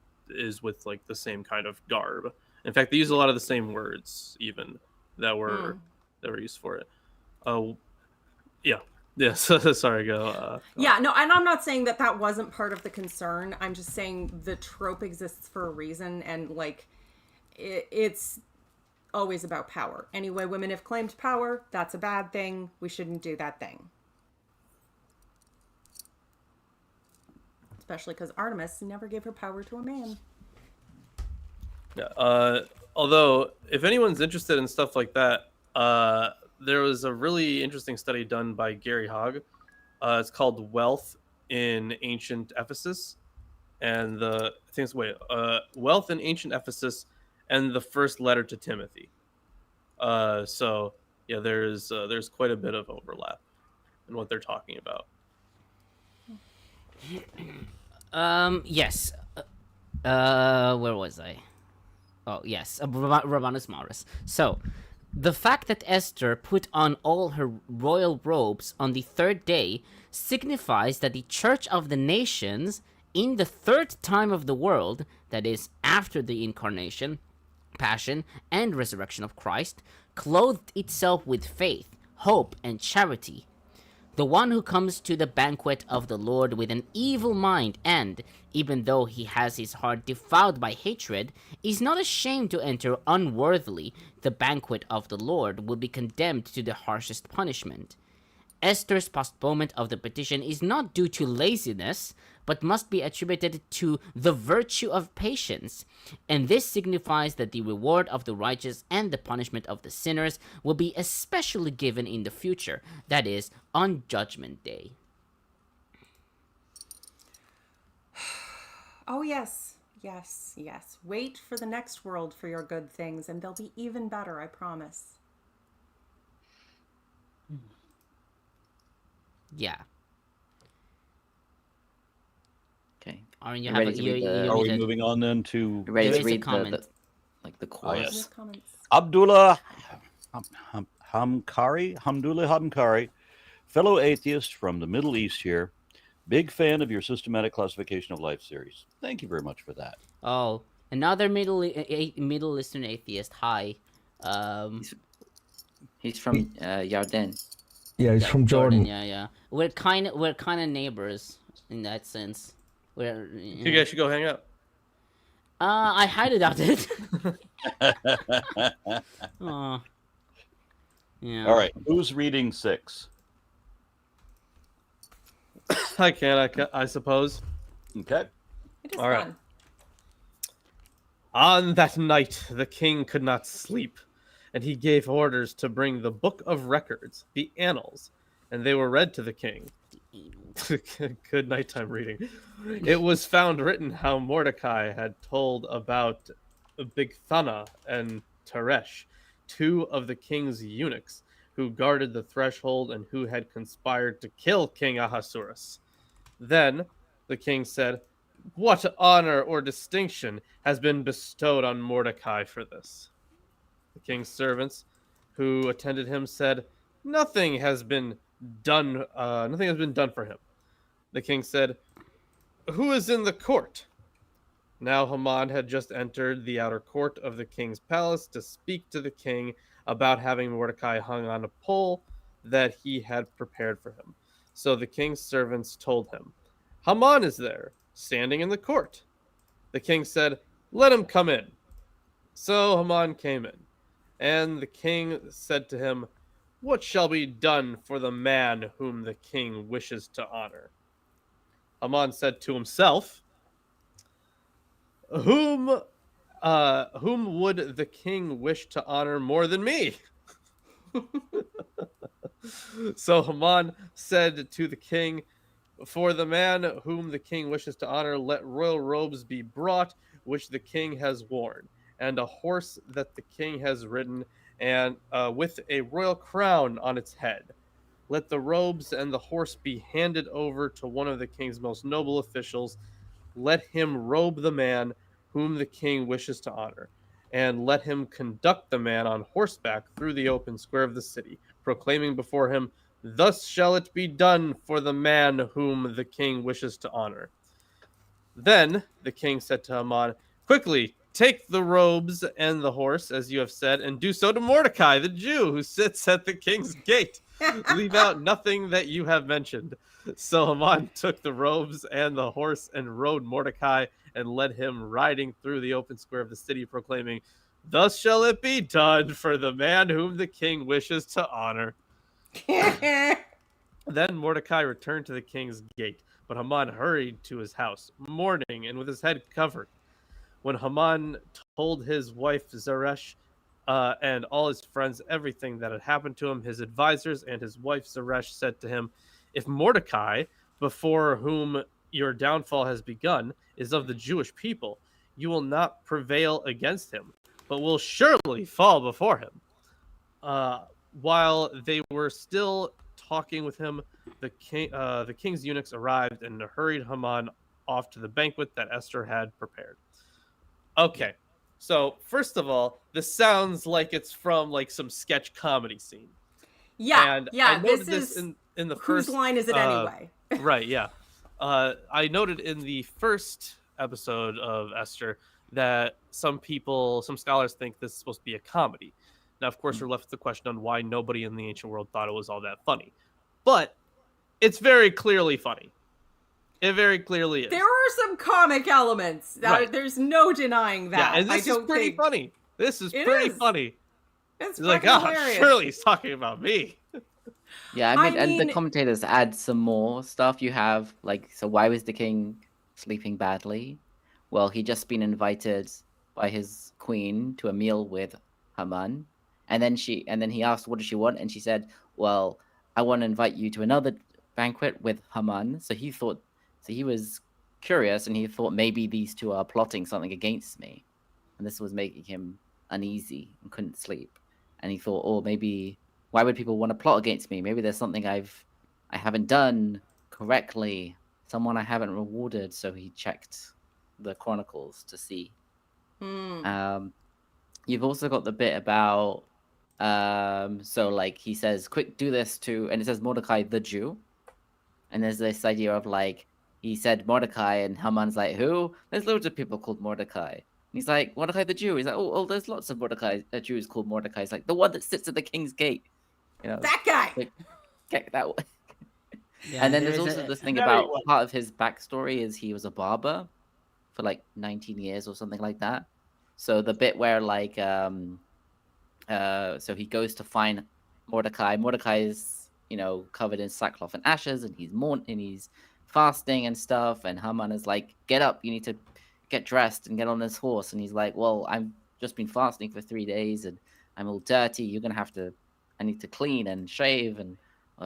with like the same kind of garb. In fact, they use a lot of the same words even that were used for it. Yeah. Sorry, go. Yeah, no, and I'm not saying that wasn't part of the concern. I'm just saying the trope exists for a reason, and like it's always about power. Anyway, women have claimed power. That's a bad thing. We shouldn't do that thing. Especially because Artemis never gave her power to a man. Yeah. Although, if anyone's interested in stuff like that, there was a really interesting study done by Gary Hogg. It's called "Wealth in Ancient Ephesus," and "Wealth in Ancient Ephesus" and the first letter to Timothy. So yeah, there's quite a bit of overlap in what they're talking about. Yes. Where was I? Oh, yes. Rabanus Maurus. So, the fact that Esther put on all her royal robes on the third day signifies that the Church of the Nations, in the third time of the world, that is, after the incarnation, passion, and resurrection of Christ, clothed itself with faith, hope, and charity. The one who comes to the banquet of the Lord with an evil mind and, even though he has his heart defiled by hatred, is not ashamed to enter unworthily the banquet of the Lord will be condemned to the harshest punishment. Esther's postponement of the petition is not due to laziness, but must be attributed to the virtue of patience, and this signifies that the reward of the righteous and the punishment of the sinners will be especially given in the future, that is, on Judgment Day. Oh, yes. Yes, yes. Wait for the next world for your good things, and they'll be even better, I promise. Yeah. Okay. Aaron, you You have ready to read the- Are we read it. moving on then to You ready There to is a read comment. the Oh, chorus? yes. Your comments. Abdullah Hamkari, fellow atheist from the Middle East here. Big fan of your systematic classification of life series. Thank you very much for that. Oh, another Middle Eastern atheist. Hi. He's from Yarden. Yeah, he's from Jordan. Yeah. We're kind of neighbors in that sense. You guys should go hang out. I highly doubt it. Aw. Yeah. All right. Who's reading 6? I can, I suppose. Okay. It is All right. fun. On that night, the king could not sleep, and he gave orders to bring the book of records, the annals, and they were read to the king. Good nighttime reading. It was found written how Mordecai had told about Bigthana and Teresh, 2 of the king's eunuchs, who guarded the threshold and who had conspired to kill King Ahasuerus. Then the king said, "What honor or distinction has been bestowed on Mordecai for this?" The king's servants who attended him said, Nothing has been done for him." The king said, "Who is in the court?" Now Haman had just entered the outer court of the king's palace to speak to the king about having Mordecai hung on a pole that he had prepared for him. So the king's servants told him, "Haman is there, standing in the court." The king said, "Let him come in." So Haman came in, and the king said to him, "What shall be done for the man whom the king wishes to honor?" Haman said to himself, Whom would the king wish to honor more than me?" So Haman said to the king, "For the man whom the king wishes to honor, let royal robes be brought, which the king has worn, and a horse that the king has ridden, and with a royal crown on its head. Let the robes and the horse be handed over to one of the king's most noble officials. Let him robe the man whom the king wishes to honor, and let him conduct the man on horseback through the open square of the city, proclaiming before him, 'Thus shall it be done for the man whom the king wishes to honor.'" Then the king said to Haman, "Quickly, take the robes and the horse, as you have said, and do so to Mordecai, the Jew, who sits at the king's gate. Leave out nothing that you have mentioned." So Haman took the robes and the horse and rode Mordecai and led him riding through the open square of the city, proclaiming, "Thus shall it be done for the man whom the king wishes to honor." Then Mordecai returned to the king's gate, but Haman hurried to his house, mourning and with his head covered. When Haman told his wife Zeresh and all his friends everything that had happened to him, his advisors and his wife Zeresh said to him, "If Mordecai, before whom your downfall has begun, is of the Jewish people, you will not prevail against him, but will surely fall before him." While they were still talking with him, the king's eunuchs arrived and hurried Haman off to the banquet that Esther had prepared. Okay, so first of all, this sounds like it's from like some sketch comedy scene. Yeah, And yeah. I noted This is in the whose first line is it anyway? Right, yeah. I noted in the first episode of Esther that some scholars think this is supposed to be a comedy. Now, of course, we're left with the question on why nobody in the ancient world thought it was all that funny. But it's very clearly funny. It very clearly is. There are some comic elements. Right. There's no denying that. Yeah, and this is pretty funny. This is pretty funny. It's He's like, hilarious. surely he's talking about me. Yeah, I and the mean- commentators add some more stuff. You have like, so why was the king sleeping badly? Well, he'd just been invited by his queen to a meal with Haman, and then he asked, what does she want? And she said, well, I want to invite you to another banquet with Haman. So he was curious, and he thought maybe these two are plotting something against me, and this was making him uneasy and couldn't sleep. And he thought, oh, maybe why would people want to plot against me? Maybe there's something I haven't done correctly, someone I haven't rewarded. So he checked the Chronicles to see. You've also got the bit about so like he says, quick, do this to, and it says Mordecai the Jew, and there's this idea of like, he said Mordecai, and Haman's like, who? There's loads of people called Mordecai. And he's like, Mordecai the Jew. He's like, oh, there's lots of Jews called Mordecai. He's like, the one that sits at the king's gate. You know, That guy. like, get that way. Yeah, And then there's there's also a- this thing Yeah, about well- part of his backstory is he was a barber for like 19 years or something like that. So the bit where like so he goes to find Mordecai. Mordecai is, you know, covered in sackcloth and ashes, and he's fasting and stuff. And Haman is like, get up, you need to get dressed and get on this horse. And he's like, well, I've just been fasting for 3 days and I'm all dirty. I need to clean and shave and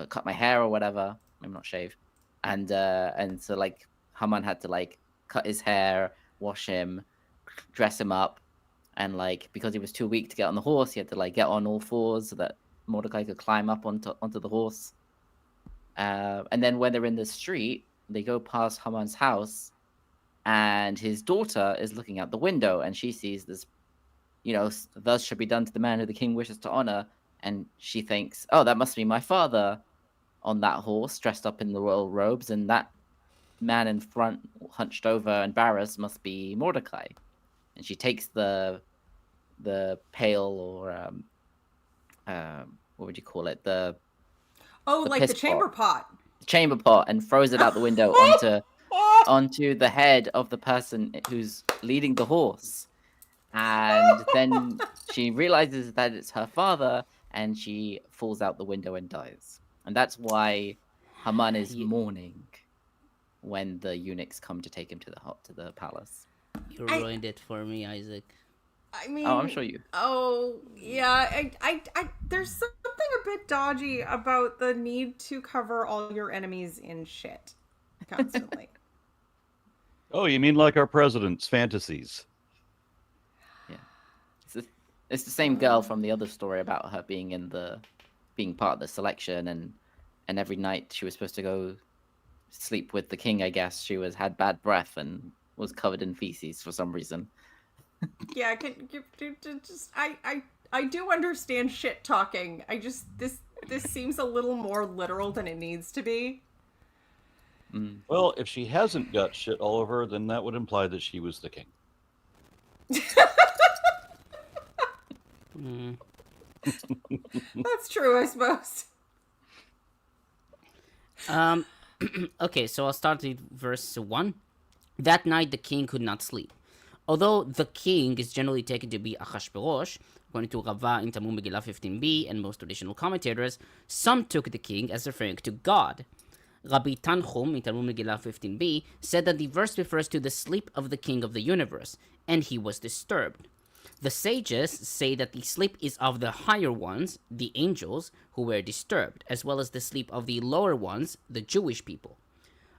cut my hair or whatever. Maybe not shave. And so like Haman had to like cut his hair, wash him, dress him up, and like because he was too weak to get on the horse, he had to like get on all fours so that Mordecai could climb up onto the horse. And then when they're in the street, they go past Haman's house, and his daughter is looking out the window, and she sees this, you know, thus should be done to the man who the king wishes to honor, and she thinks, oh, that must be my father on that horse, dressed up in the royal robes, and that man in front, hunched over, embarrassed, must be Mordecai. And she takes the pail, or what would you call it? The Like the piss chamber pot. chamber pot, and throws it out the window onto the head of the person who's leading the horse. And then she realizes that it's her father, and she falls out the window and dies. And that's why Haman is mourning when the eunuchs come to take him to the palace. You ruined it for me, Isaac. I mean, Oh, I'm sure you. Oh, yeah. I there's something a bit dodgy about the need to cover all your enemies in shit constantly. Oh, you mean like our president's fantasies? It's the same girl from the other story about her being part of the selection, and every night she was supposed to go sleep with the king. I guess she had bad breath and was covered in feces for some reason. Yeah, I do understand shit talking. This seems a little more literal than it needs to be. Well, if she hasn't got shit all over her, then that would imply that she was the king. That's true, I suppose. Okay, so I'll start with verse 1. That night the king could not sleep. Although the king is generally taken to be Achashverosh, according to Rava in Talmud Megillah 15b and most traditional commentators, some took the king as referring to God. Rabbi Tanchum in Talmud Megillah 15b said that the verse refers to the sleep of the king of the universe, and he was disturbed. The sages say that the sleep is of the higher ones, the angels, who were disturbed, as well as the sleep of the lower ones, the Jewish people.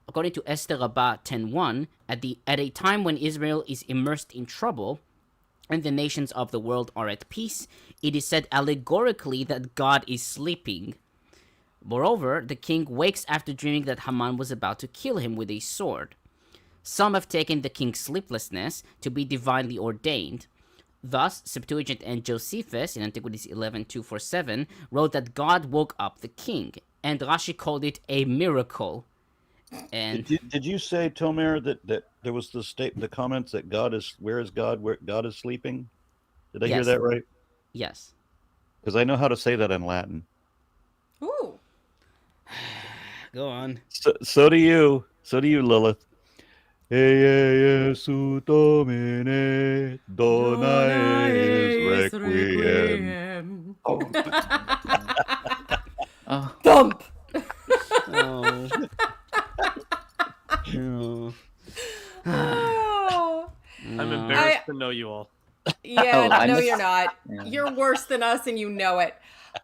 According to Esther Rabbah 10.1, at a time when Israel is immersed in trouble, and the nations of the world are at peace, it is said allegorically that God is sleeping. Moreover, the king wakes after dreaming that Haman was about to kill him with a sword. Some have taken the king's sleeplessness to be divinely ordained. Thus, Septuagint and Josephus in Antiquities 11.247 wrote that God woke up the king, and Rashi called it a miracle. And Did you say, Tomer, that there was the comments that God is, where is God, where God is sleeping? Did I hear Yes. that right? yes. Because I know how to say that in Latin. Ooh. Go on. So do you. So do you, Lilith. Ea Jesu Domine, dona eis requiem. Oh, Thump. Oh. Oh. Oh. I'm embarrassed to know you all. Yeah, Oh, I no, miss- you're not. Yeah. You're worse than us, and you know it.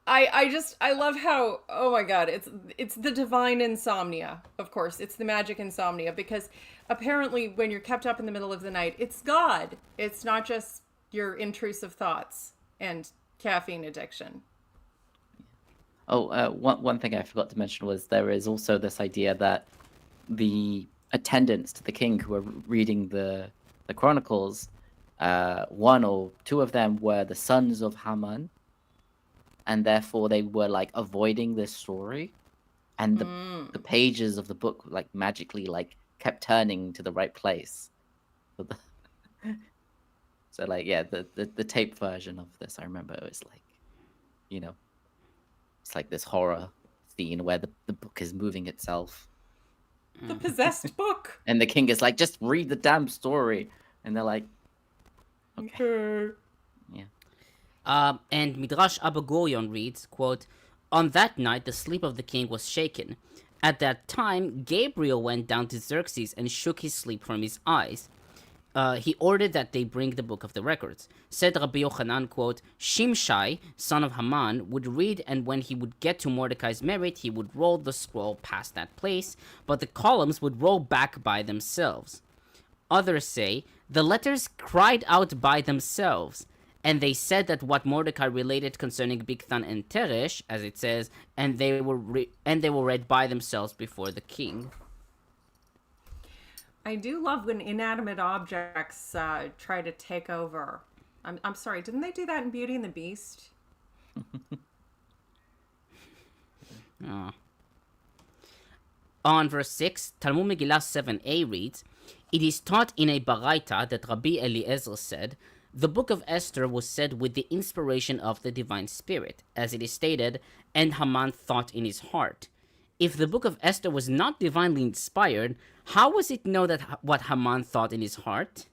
I love how, oh my god, it's the divine insomnia. Of course, it's the magic insomnia, because apparently when you're kept up in the middle of the night, it's God. It's not just your intrusive thoughts and caffeine addiction. Oh, one thing I forgot to mention was there is also this idea that the attendants to the king who were reading the Chronicles, one or two of them were the sons of Haman, and therefore they were like avoiding this story, and the pages of the book like magically like kept turning to the right place. So like yeah, the tape version of this I remember it was like, you know, it's like this horror scene where the book is moving itself. The possessed book. And the king is like, just read the damn story. And they're like, okay. And Midrash Abba Gurion reads, quote, "On that night the sleep of the king was shaken. At that time Gabriel went down to Xerxes and shook his sleep from his eyes. He ordered that they bring the book of the records. Said Rabbi Yochanan, quote, Shimshai, son of Haman, would read, and when he would get to Mordecai's merit, he would roll the scroll past that place, but the columns would roll back by themselves. Others say, the letters cried out by themselves, and they said that what Mordecai related concerning Bigthan and Teresh, as it says, and they were read by themselves before the king." I do love when inanimate objects try to take over. I'm sorry, didn't they do that in Beauty and the Beast? Oh. On verse 6, Talmud Megillah 7a reads, "It is taught in a Baraita that Rabbi Eliezer said, the book of Esther was said with the inspiration of the divine spirit, as it is stated, and Haman thought in his heart. If the book of Esther was not divinely inspired, how was it known that what Haman thought in his heart?"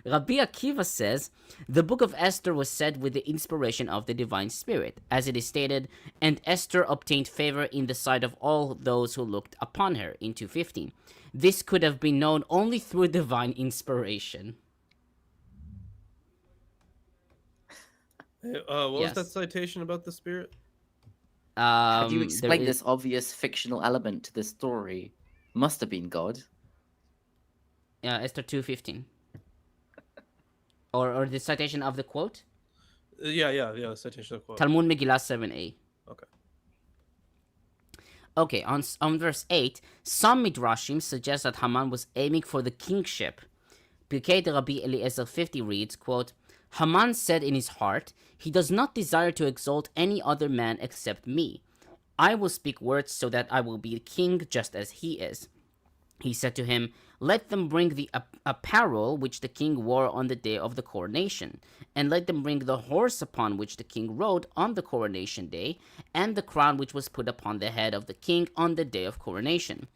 Rabbi Akiva says, the book of Esther was said with the inspiration of the divine spirit, as it is stated, and Esther obtained favor in the sight of all those who looked upon her, in 2:15. This could have been known only through divine inspiration. Hey, what Yes. was that citation about the spirit? How do you There explain is- this obvious fictional element to this story? Must have been God. Esther 2:15. Or the citation of the quote? Yeah, citation of quote. Talmud Megillah 7a. Okay. Okay, on verse 8, some Midrashim suggest that Haman was aiming for the kingship. Pirkei de Rabbi Eliezer 50 reads, quote, "Haman said in his heart, he does not desire to exalt any other man except me. I will speak words so that I will be king just as he is. He said to him, let them bring the apparel which the king wore on the day of the coronation, and let them bring the horse upon which the king rode on the coronation day, and the crown which was put upon the head of the king on the day of coronation.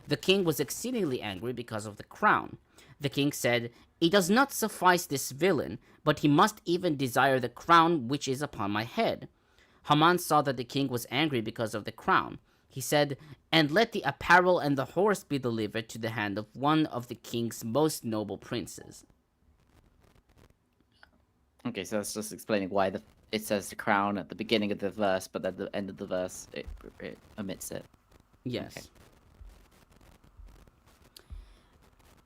The king was exceedingly angry because of the crown. The king said, it does not suffice this villain, but he must even desire the crown which is upon my head. Haman saw that the king was angry because of the crown. He said, and let the apparel and the horse be delivered to the hand of one of the king's most noble princes." Okay, so that's just explaining why it says the crown at the beginning of the verse, but at the end of the verse it omits it. Yes. Okay.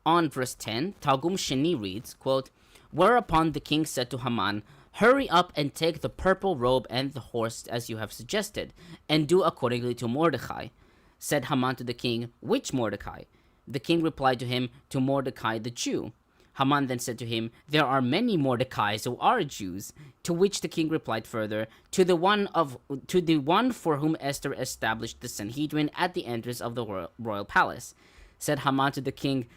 On verse 10, Targum Sheni reads, quote, "Whereupon the king said to Haman, hurry up and take the purple robe and the horse as you have suggested, and do accordingly to Mordecai. Said Haman to the king, which Mordecai? The king replied to him, to Mordecai the Jew. Haman then said to him, there are many Mordecais who are Jews. To which the king replied further, to the one for whom Esther established the Sanhedrin at the entrance of the royal palace. Said Haman to the king,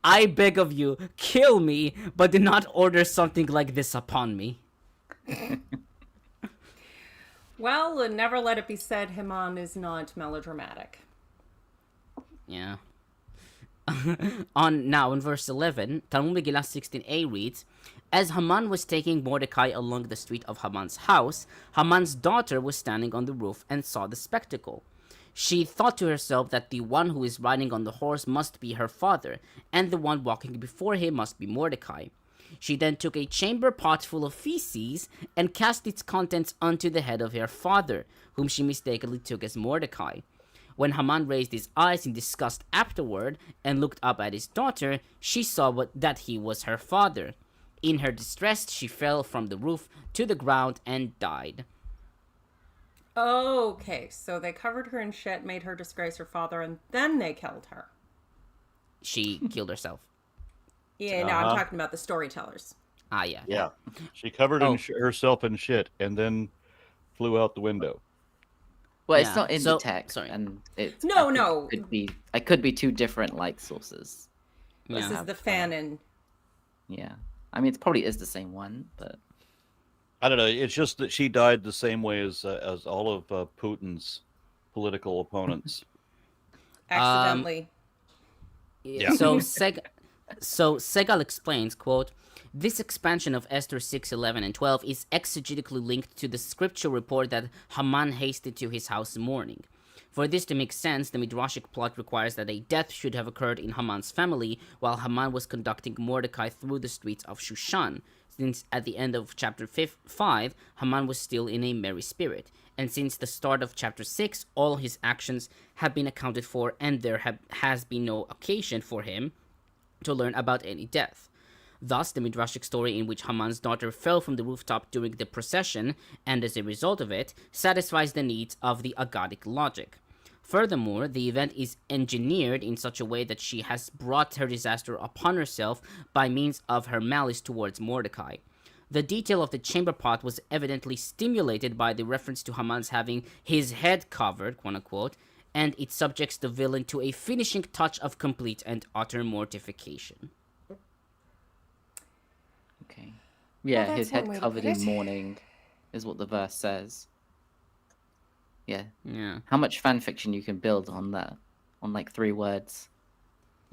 I beg of you, kill me, but do not order something like this upon me." Well, and never let it be said Haman is not melodramatic. Yeah. Now in verse 11, Talmud Megillah 16a reads, as Haman was taking Mordecai along the street of Haman's house, Haman's daughter was standing on the roof and saw the spectacle. She thought to herself that the one who is riding on the horse must be her father, and the one walking before him must be Mordecai. She then took a chamber pot full of feces and cast its contents onto the head of her father, whom she mistakenly took as Mordecai. When Haman raised his eyes in disgust afterward and looked up at his daughter, she saw that he was her father. In her distress, she fell from the roof to the ground and died. Okay, so they covered her in shit, made her disgrace her father, and then they killed her. She killed herself. Yeah, no, I'm talking about the storytellers. Yeah. Yeah. She covered herself in shit and then flew out the window. Well, Yeah, it's not in so- the text, sorry. and it No. could be two different like sources. This Yeah. is the fanon. Yeah, I mean, it probably is the same one, but I don't know. It's just that she died the same way as all of Putin's political opponents. Accidentally. Yeah. So Segal explains, quote, this expansion of Esther 6, 11, and 12 is exegetically linked to the scripture report that Haman hasted to his house in mourning. For this to make sense, the Midrashic plot requires that a death should have occurred in Haman's family while Haman was conducting Mordecai through the streets of Shushan, since at the end of chapter 5, Haman was still in a merry spirit, and since the start of chapter 6, all his actions have been accounted for and there has been no occasion for him to learn about any death. Thus, the Midrashic story in which Haman's daughter fell from the rooftop during the procession, and as a result of it, satisfies the needs of the Agadic logic. Furthermore, the event is engineered in such a way that she has brought her disaster upon herself by means of her malice towards Mordecai. The detail of the chamber pot was evidently stimulated by the reference to Haman's having his head covered, quote-unquote, and it subjects the villain to a finishing touch of complete and utter mortification. okay. Yeah, that's his one head way to covered put in it. mourning is what the verse says. Yeah. Yeah. How much fan fiction you can build on that? On like 3 words?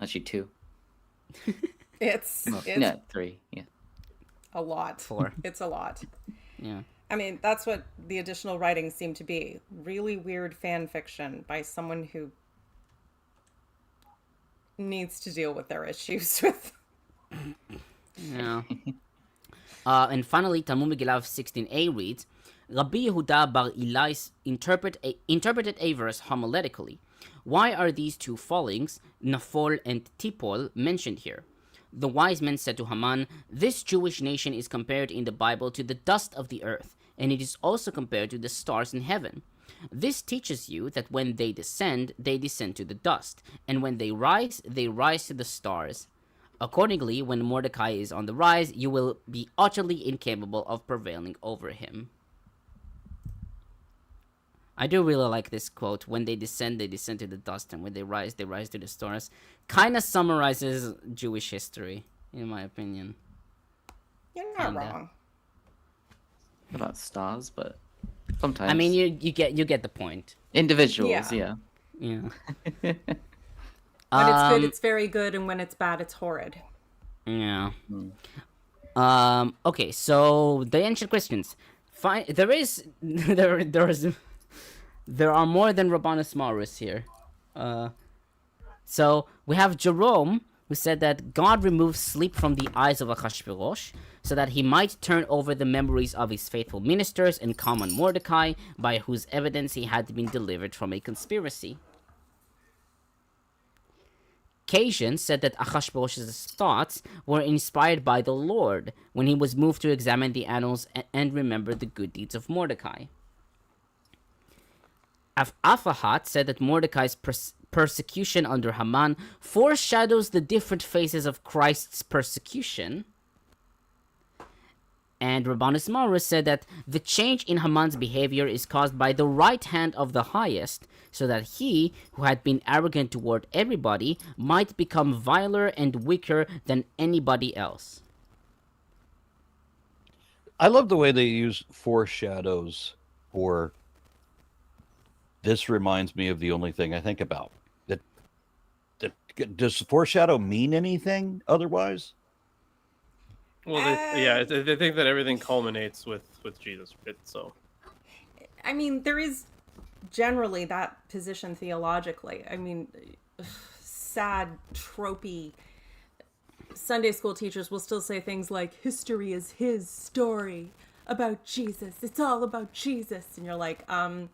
Actually, 2. It's No, 3. Yeah. a lot. 4. It's a lot. Yeah. I mean, that's what the additional writings seem to be. Really weird fan fiction by someone who needs to deal with their issues with. Yeah. And finally, Talmud Megillah 16a reads, Rabbi Yehuda bar Ilai interpreted a verse homiletically. Why are these two fallings, Nafol and Tipol, mentioned here? The wise men said to Haman, this Jewish nation is compared in the Bible to the dust of the earth, and it is also compared to the stars in heaven. This teaches you that when they descend to the dust, and when they rise to the stars. Accordingly, when Mordecai is on the rise, you will be utterly incapable of prevailing over him. I do really like this quote. When they descend to the dust, and when they rise to the stars. Kind of summarizes Jewish history, in my opinion. You're not Kinda. wrong. About stars, but sometimes. I mean, you get the point. individuals, Yeah. yeah. Yeah. When it's good, it's very good, and when it's bad, it's horrid. Yeah. Okay, so the ancient Christians. There are more than Rabbanus Maurus here. So we have Jerome, who said that God removed sleep from the eyes of Achashverosh, so that he might turn over the memories of his faithful ministers and calm on Mordecai, by whose evidence he had been delivered from a conspiracy. Cassian said that Achashverosh's thoughts were inspired by the Lord when he was moved to examine the annals and remember the good deeds of Mordecai. Afahat said that Mordecai's persecution under Haman foreshadows the different phases of Christ's persecution. And Rabbanus Maurus said that the change in Haman's behavior is caused by the right hand of the highest, so that he, who had been arrogant toward everybody, might become viler and weaker than anybody else. I love the way they use foreshadows or this reminds me of the only thing I think about. Does foreshadow mean anything otherwise? Well, they think that everything culminates with Jesus, right? So, I mean, there is generally that position theologically. I mean, sad, tropey Sunday school teachers will still say things like, history is his story about Jesus. It's all about Jesus. And you're like, I'm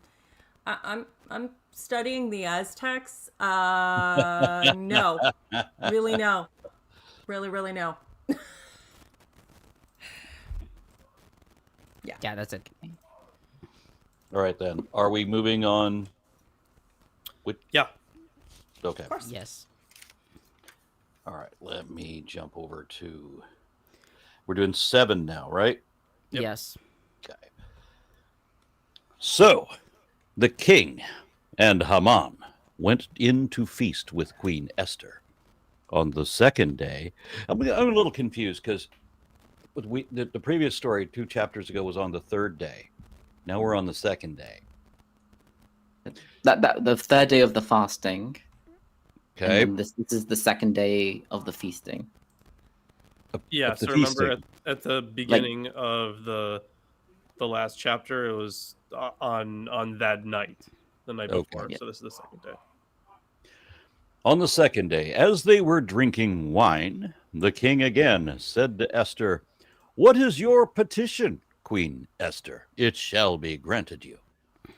studying the Aztecs. No. Really, no. Really, no. Yeah, that's it. All right, then. Are we moving on? yeah. Okay. Of course. Yes. All right, let me jump over to... We're doing 7 now, right? Yep. Yes. Okay. So, the king and Haman went in to feast with Queen Esther. On the second day... I'm a little confused, because the previous story 2 chapters ago was on the 3rd day. Now we're on the 2nd day. That the 3rd day of the fasting. Okay. And then this is the 2nd day of the feasting. Yeah, Of the so remember feasting. at the beginning of the last chapter, it was on that night, the night Okay. before. Yeah. So this is the 2nd day. On the 2nd day, as they were drinking wine, the king again said to Esther, "What is your petition, Queen Esther? It shall be granted you.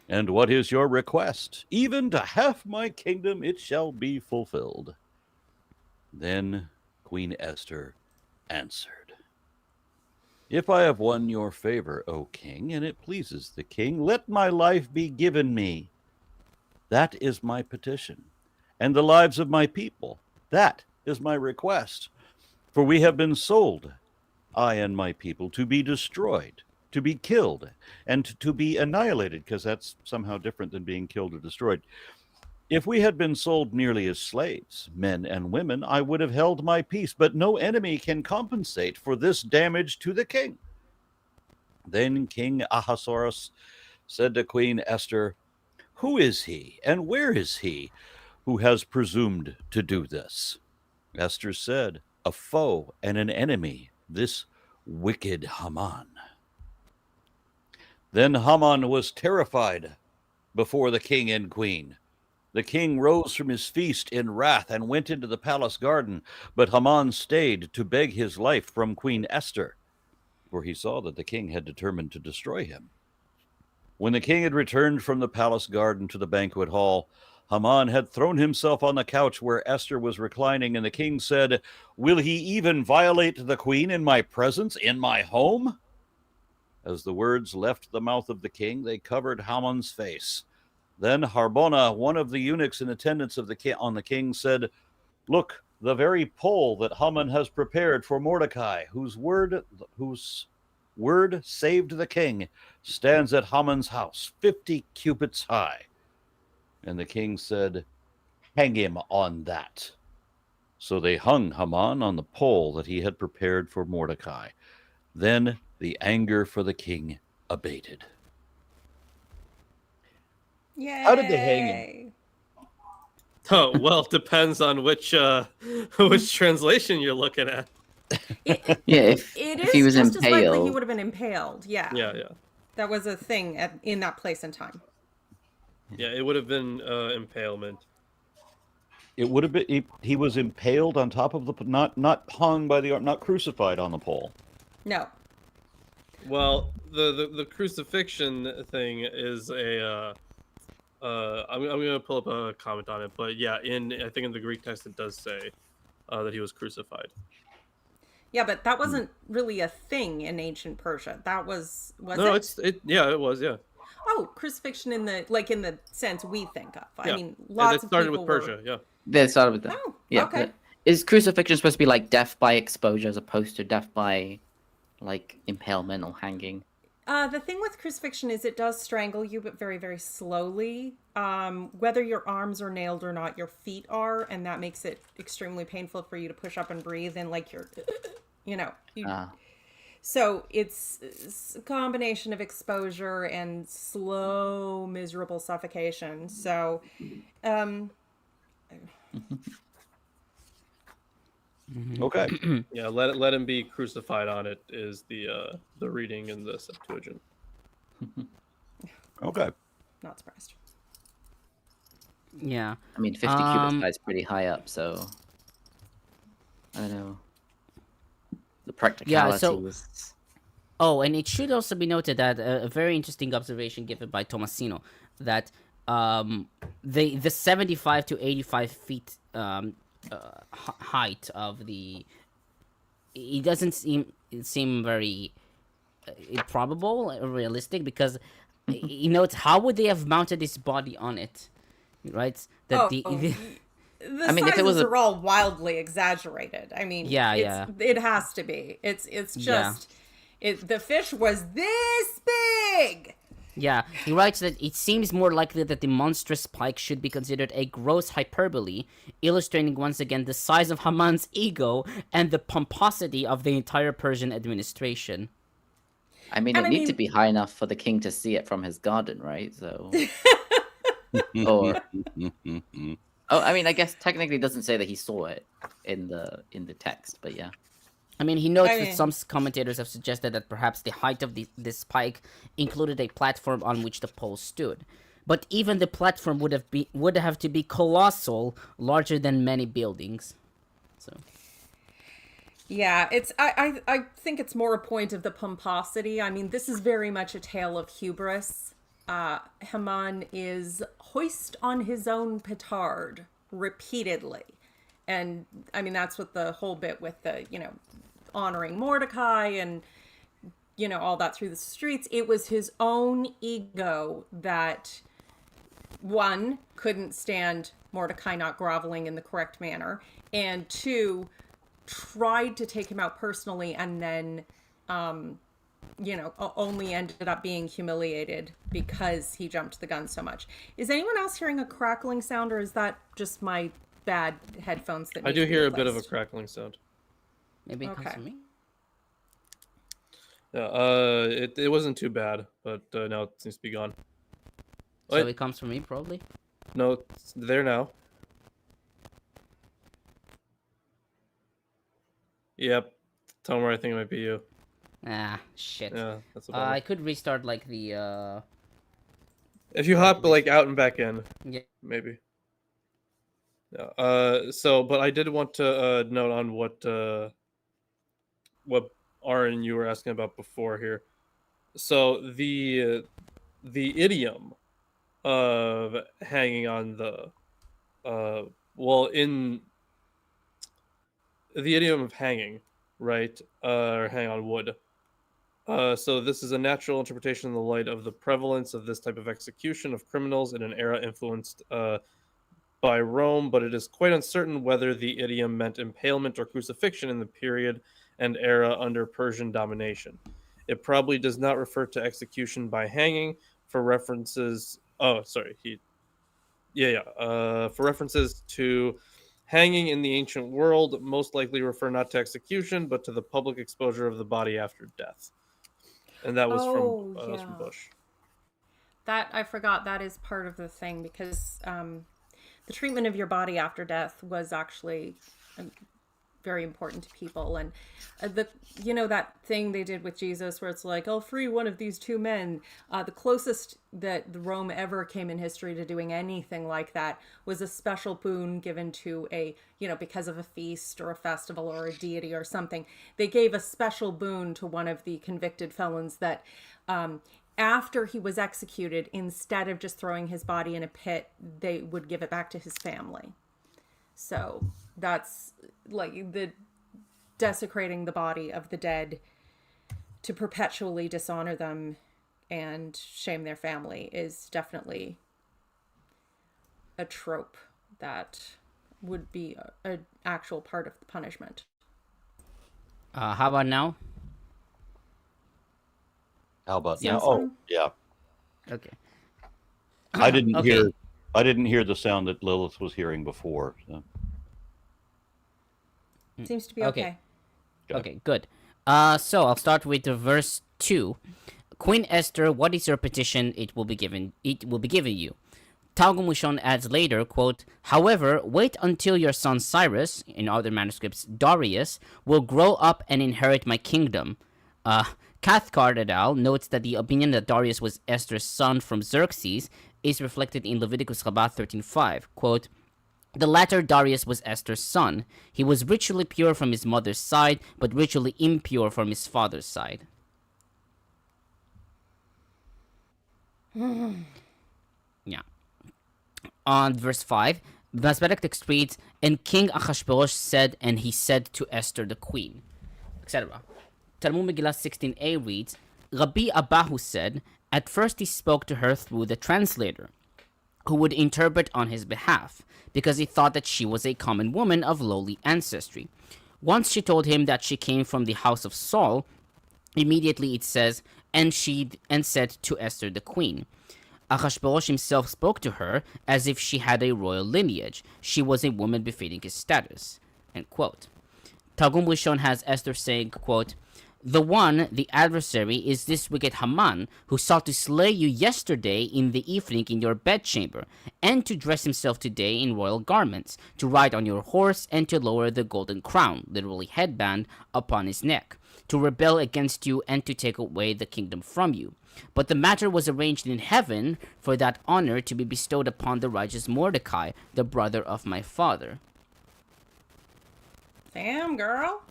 And what is your request? Even to half my kingdom it shall be fulfilled." Then Queen Esther answered, "If I have won your favor, O king, and it pleases the king, let my life be given me. That is my petition. And the lives of my people, that is my request. For we have been sold, I and my people, to be destroyed, to be killed, and to be annihilated," because that's somehow different than being killed or destroyed. "If we had been sold merely as slaves, men and women, I would have held my peace, but no enemy can compensate for this damage to the king." Then King Ahasuerus said to Queen Esther, "Who is he, and where is he who has presumed to do this?" Esther said, "A foe and an enemy, this wicked Haman." Then Haman was terrified before the king and queen. The king rose from his feast in wrath and went into the palace garden, but Haman stayed to beg his life from Queen Esther, for he saw that the king had determined to destroy him. When the king had returned from the palace garden to the banquet hall, Haman had thrown himself on the couch where Esther was reclining, and the king said, "Will he even violate the queen in my presence, in my home?" As the words left the mouth of the king, they covered Haman's face. Then Harbona, one of the eunuchs in attendance on the king, said, "Look, the very pole that Haman has prepared for Mordecai, whose word saved the king, stands at Haman's house, 50 cubits high." And the king said, "Hang him on that." So they hung Haman on the pole that he had prepared for Mordecai. Then the anger for the king abated. Yay. How did they hang him? Oh, well, it depends on which translation you're looking at. Yeah, if he was just as likely he impaled. would have been impaled. Yeah. Yeah. That was a thing in that place and time. Yeah, it would have been impalement. It would have been he was impaled on top of the not hung by the arm, not crucified on the pole. No. Well, the crucifixion thing is a I'm gonna pull up a comment on it, but yeah, I think in the Greek text it does say that he was crucified. Yeah, but that wasn't really a thing in ancient Persia. That was No, it? it was, yeah. Oh, crucifixion in the sense we think of. Yeah. I mean, lots it of started people with Persia, yeah. They started with that. Oh, Yeah. okay. but Is crucifixion supposed to be like death by exposure as opposed to death by like impalement or hanging? The thing with crucifixion is it does strangle you, but very, very slowly. Whether your arms are nailed or not, your feet are, and that makes it extremely painful for you to push up and breathe. And like you're, So it's a combination of exposure and slow, miserable suffocation. So, Okay. Yeah, let him be crucified on it is the reading in the Septuagint. Okay. not surprised. Yeah. I mean, 50 cubits high is pretty high up, so I don't know. The practicality was. Oh, and it should also be noted that a very interesting observation given by Tomasino that the 75 to 85 feet height of the it doesn't seem very improbable or realistic because you know how would they have mounted this body on it, right? That The I mean, if it was sizes are all wildly exaggerated. I mean, it has to be. It's just the fish was this big. Yeah, he writes that it seems more likely that the monstrous pike should be considered a gross hyperbole, illustrating once again the size of Haman's ego and the pomposity of the entire Persian administration. I mean, it needs to be high enough for the king to see it from his garden, right? So, or I mean, I guess technically it doesn't say that he saw it in the text, but yeah. I mean, he notes that some commentators have suggested that perhaps the height of this pike included a platform on which the pole stood. But even the platform would have to be colossal, larger than many buildings. So. Yeah, I think it's more a point of the pomposity. I mean, this is very much a tale of hubris. Haman is hoist on his own petard repeatedly. And I mean, that's what the whole bit with the, honoring Mordecai and, all that through the streets. It was his own ego that, one, couldn't stand Mordecai not groveling in the correct manner, and two, tried to take him out personally and then, only ended up being humiliated because he jumped the gun so much. Is anyone else hearing a crackling sound, or is that just my bad headphones that I do hear a bit of a crackling sound. Maybe it comes from me. Yeah, it wasn't too bad, but now it seems to be gone. So it comes from me, probably? No, it's there now. Yep. Tomer, I think it might be you. Ah, shit. Yeah, that's a I could restart, like, the, If you hop, like, out and back in. Yeah. Maybe. Yeah. But I did want to note on what Aaron you were asking about before here. So the idiom of hanging on the the idiom of hanging, right? Or hang on wood. So this is a natural interpretation in the light of the prevalence of this type of execution of criminals in an era influenced by Rome, but it is quite uncertain whether the idiom meant impalement or crucifixion in the period and era under Persian domination. It probably does not refer to execution by hanging. For references, for references to hanging in the ancient world, most likely refer not to execution, but to the public exposure of the body after death. And that was from Bush. That I forgot. That is part of the thing because the treatment of your body after death was actually very important to people. And that thing they did with Jesus where it's like, I'll free one of these two men. The closest that Rome ever came in history to doing anything like that was a special boon given to because of a feast or a festival or a deity or something. They gave a special boon to one of the convicted felons that after he was executed, instead of just throwing his body in a pit, they would give it back to his family. So that's like the desecrating the body of the dead to perpetually dishonor them and shame their family is definitely a trope that would be an actual part of the punishment. How about now? How about now? Sounds Oh, fine. yeah. Okay. I didn't Okay. hear the sound that Lilith was hearing before. So. Seems to be okay. Okay, good. So I'll start with the verse 2. Queen Esther, what is your petition? It will be given. It will be given you. Targum Rishon adds later, quote, however, wait until your son Cyrus, in other manuscripts Darius, will grow up and inherit my kingdom. Cathcart et al. Notes that the opinion that Darius was Esther's son from Xerxes is reflected in Leviticus Rabbah 13:5. Quote, the latter Darius was Esther's son. He was ritually pure from his mother's side, but ritually impure from his father's side. Yeah. On verse 5, Masberektext reads, and King Achashverosh said, and he said to Esther the queen, etc. Talmud Megillah 16a reads, Rabbi Abahu said, at first he spoke to her through the translator, who would interpret on his behalf, because he thought that she was a common woman of lowly ancestry. Once she told him that she came from the house of Saul, immediately it says, and said to Esther the queen. Achashverosh himself spoke to her as if she had a royal lineage. She was a woman befitting his status. End quote. Targum Rishon has Esther saying, quote, the adversary, is this wicked Haman, who sought to slay you yesterday in the evening in your bedchamber, and to dress himself today in royal garments, to ride on your horse, and to lower the golden crown, literally headband, upon his neck, to rebel against you, and to take away the kingdom from you. But the matter was arranged in heaven for that honor to be bestowed upon the righteous Mordecai, the brother of my father. Damn, girl.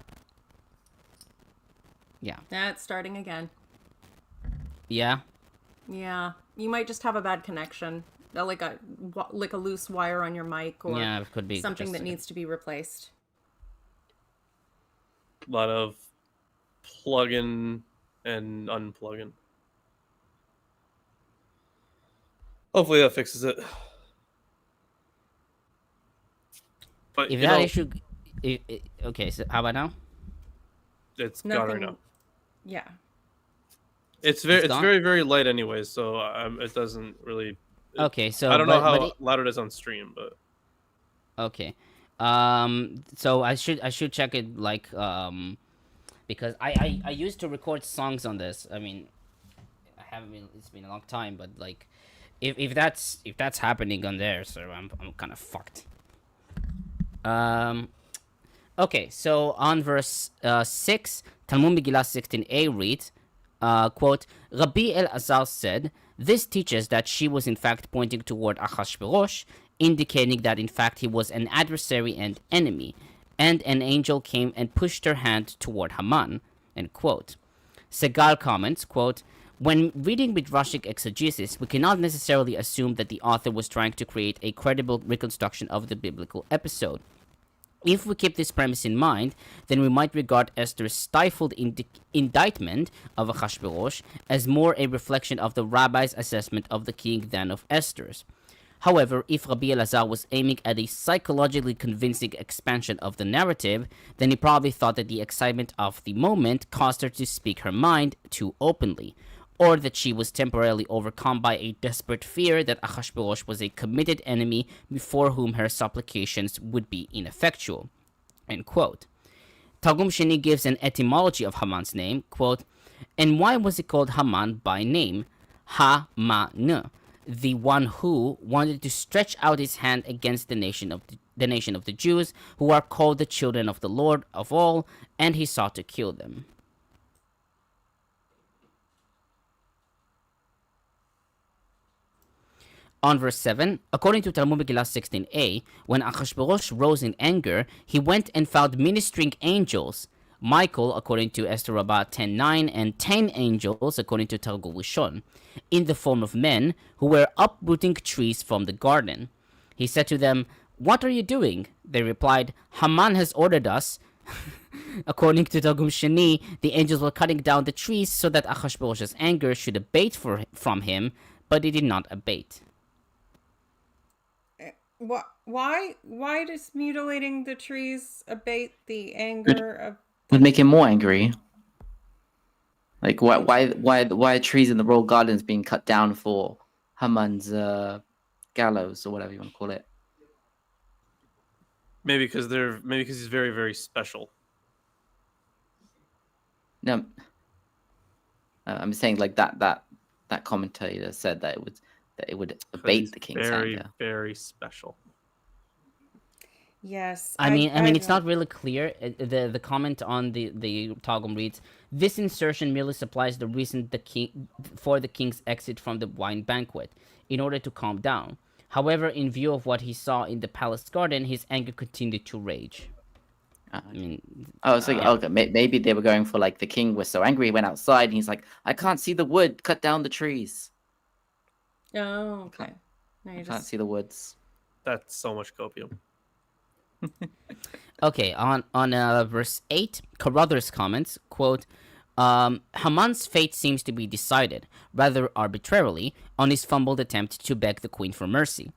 Yeah. That's starting again. Yeah? Yeah. You might just have a bad connection. Like a loose wire on your mic, or Yeah, it could be something that needs to be replaced. A lot of plug-in and unplug-in. Hopefully that fixes it. But If that issue... okay, so how about now? It's gone right now. Yeah. It's very, very light anyways, so it doesn't really... Okay, so... I don't know how loud it is on stream, but... Okay. So I should check it, like, because I used to record songs on this. I mean, I haven't been... It's been a long time, but, like, if that's happening on there, so I'm kind of fucked. Okay, so on verse 6, Talmud Megillah 16a reads, quote, Rabbi Elazar said, this teaches that she was in fact pointing toward Achashverosh, indicating that in fact he was an adversary and enemy, and an angel came and pushed her hand toward Haman, end quote. Segal comments, quote, when reading Midrashic exegesis, we cannot necessarily assume that the author was trying to create a credible reconstruction of the biblical episode. If we keep this premise in mind, then we might regard Esther's stifled indictment of Achashverosh as more a reflection of the rabbi's assessment of the king than of Esther's. However, if Rabbi Elazar was aiming at a psychologically convincing expansion of the narrative, then he probably thought that the excitement of the moment caused her to speak her mind too openly, or that she was temporarily overcome by a desperate fear that Achashverosh was a committed enemy before whom her supplications would be ineffectual. End quote. Targum Sheni gives an etymology of Haman's name, quote, and why was he called Haman by name? Ha-ma-n, the one who wanted to stretch out his hand against the nation of the Jews, who are called the children of the Lord of all, and he sought to kill them. On verse 7, according to Talmud Megillah 16a, when Achashverosh rose in anger, he went and found ministering angels, Michael, according to Esther Rabbah 10:9, and 10 angels, according to Targum Rishon, in the form of men, who were uprooting trees from the garden. He said to them, what are you doing? They replied, Haman has ordered us. According to Targum Sheni, the angels were cutting down the trees so that Achashverosh's anger should abate from him, but it did not abate. Why does mutilating the trees abate the anger of... Would make him more angry. Like why trees in the royal gardens being cut down for Haman's gallows or whatever you want to call it? Maybe because he's very, very special. No, I'm saying like that commentator said that it would abate the king's very, anger. very special. Yes. I mean, it's not really clear. The comment on the Targum reads, "This insertion merely supplies the reason for the king's exit from the wine banquet, in order to calm down. However, in view of what he saw in the palace garden, his anger continued to rage." I mean, Okay, maybe they were going for like the king was so angry he went outside and he's like, I can't see the wood, cut down the trees. Oh, okay. Now you I can't see the woods. That's so much copium. okay, on verse 8, Carruthers comments, quote, Haman's fate seems to be decided, rather arbitrarily, on his fumbled attempt to beg the queen for mercy.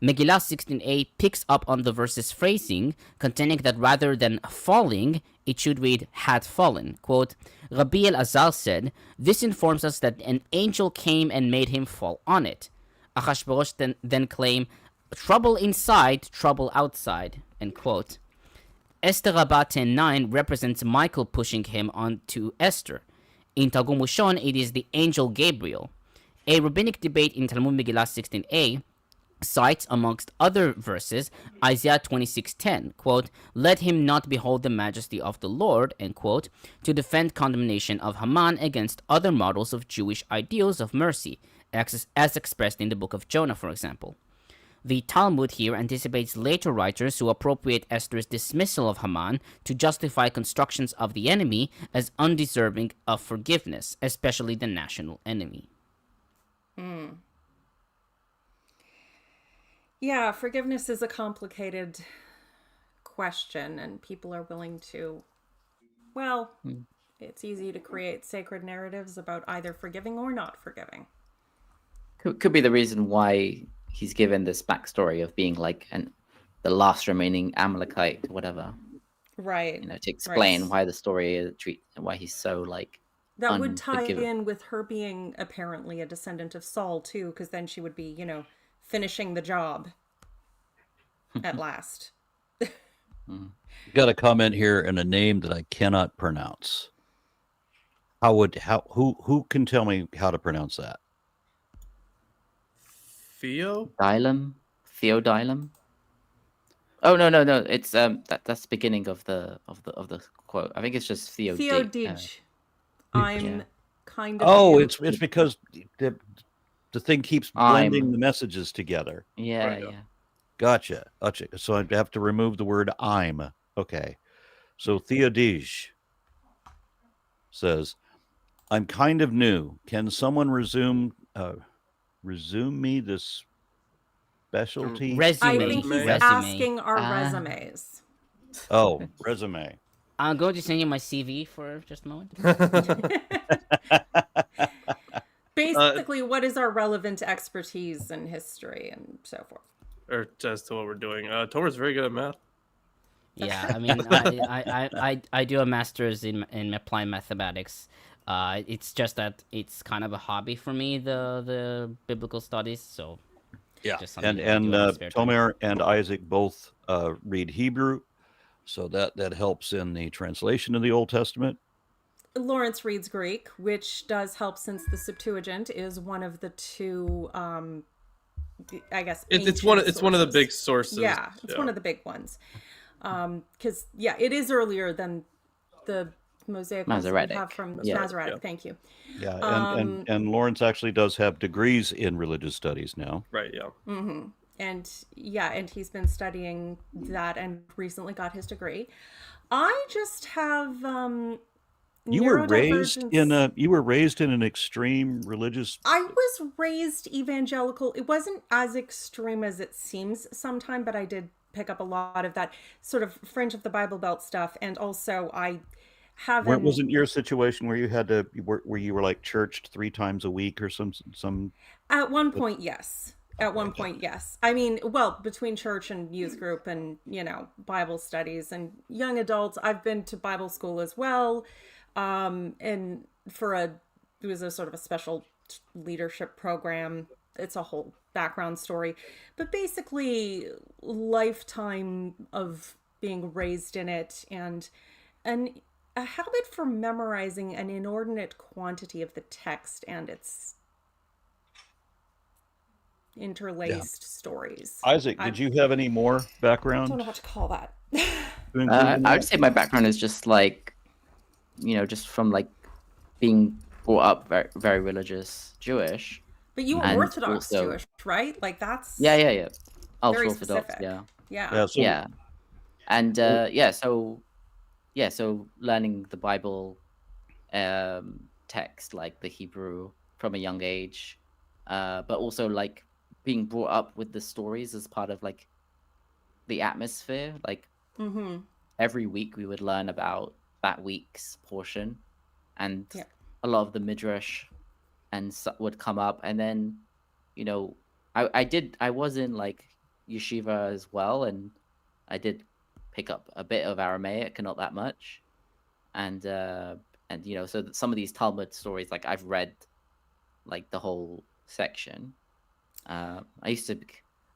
Megillah 16a picks up on the verse's phrasing, containing that rather than falling, it should read had fallen. Quote, Rabbi El-Azar said, this informs us that an angel came and made him fall on it. Achashverosh then claim, trouble inside, trouble outside. End quote. Esther Rabbah 10:9 represents Michael pushing him onto Esther. In Targum Ushon, it is the angel Gabriel. A rabbinic debate in Talmud Megillah 16a cites, amongst other verses, Isaiah 26:10, quote, let him not behold the majesty of the Lord, end quote, to defend condemnation of Haman against other models of Jewish ideals of mercy, as expressed in the book of Jonah, for example. The Talmud here anticipates later writers who appropriate Esther's dismissal of Haman to justify constructions of the enemy as undeserving of forgiveness, especially the national enemy. Yeah, forgiveness is a complicated question, and people are willing to, well, it's easy to create sacred narratives about either forgiving or not forgiving. Could be the reason why he's given this backstory of being like the last remaining Amalekite, whatever. Right. You know, to explain right. why the story is why he's so like. That would tie in with her being apparently a descendant of Saul too, because then she would be, you know, finishing the job at last. Got a comment here and a name that I cannot pronounce. Who can tell me how to pronounce that? Theodilum. Oh no! It's that's the beginning of the quote. I think it's just Theodij. I'm kind of. Oh, it's because the thing keeps blending the messages together. Yeah, Right, yeah. Gotcha. So I have to remove the word I'm. Okay. So Theodij says, I'm kind of new. Can someone resume me this specialty? Resume. I think he's resume. asking our resumes. Oh, resume. I'm going to send you my CV for just a moment. Basically, what is our relevant expertise in history and so forth? Or as to what we're doing. Tomer's very good at math. Yeah, I mean, I do a master's in applied mathematics. It's just that it's kind of a hobby for me, the biblical studies. So Yeah, just something and I do in my spare time. Tomer and Isaac both read Hebrew, so that helps in the translation of the Old Testament. Lawrence reads Greek, which does help since the Septuagint is one of the two, I guess, It's one of the sources. big sources. Yeah, it's one of the big ones. Because it is earlier than the Mosaic ones that we Masoretic. have from Yeah. Masoretic. Yeah. Thank you. Yeah, and Lawrence actually does have degrees in religious studies now. Right, yeah. Mm-hmm. And he's been studying that and recently got his degree. I just have You were raised neurodivergence. in an extreme religious. I was raised evangelical. It wasn't as extreme as it seems sometimes, but I did pick up a lot of that sort of fringe of the Bible Belt stuff. And also I haven't... Wasn't your situation where you had to where you were like churched 3 times a week or some? At one point, yes. At one point, yes. I mean, well, between church and youth group and, Bible studies and young adults, I've been to Bible school as well. And it was a sort of a special leadership program. It's a whole background story, but basically lifetime of being raised in it. And a habit for memorizing an inordinate quantity of the text and its interlaced stories. Isaac, did you have any more I background? don't know what to call that. to include in I would that? say my background is just like, just from like being brought up very, very religious Jewish. But you were And Orthodox also- Jewish, right? Like that's Yeah. Ultra very Orthodox, specific. yeah. Yeah. So, Yeah. And so learning the Bible text, like the Hebrew, from a young age, but also like being brought up with the stories as part of like the atmosphere. Like Mm-hmm. every week we would learn about that week's portion, and Yeah. a lot of the Midrash would come up. And then, I was in like yeshiva as well, and I did pick up a bit of Aramaic, and not that much. And so some of these Talmud stories, like I've read like the whole section. I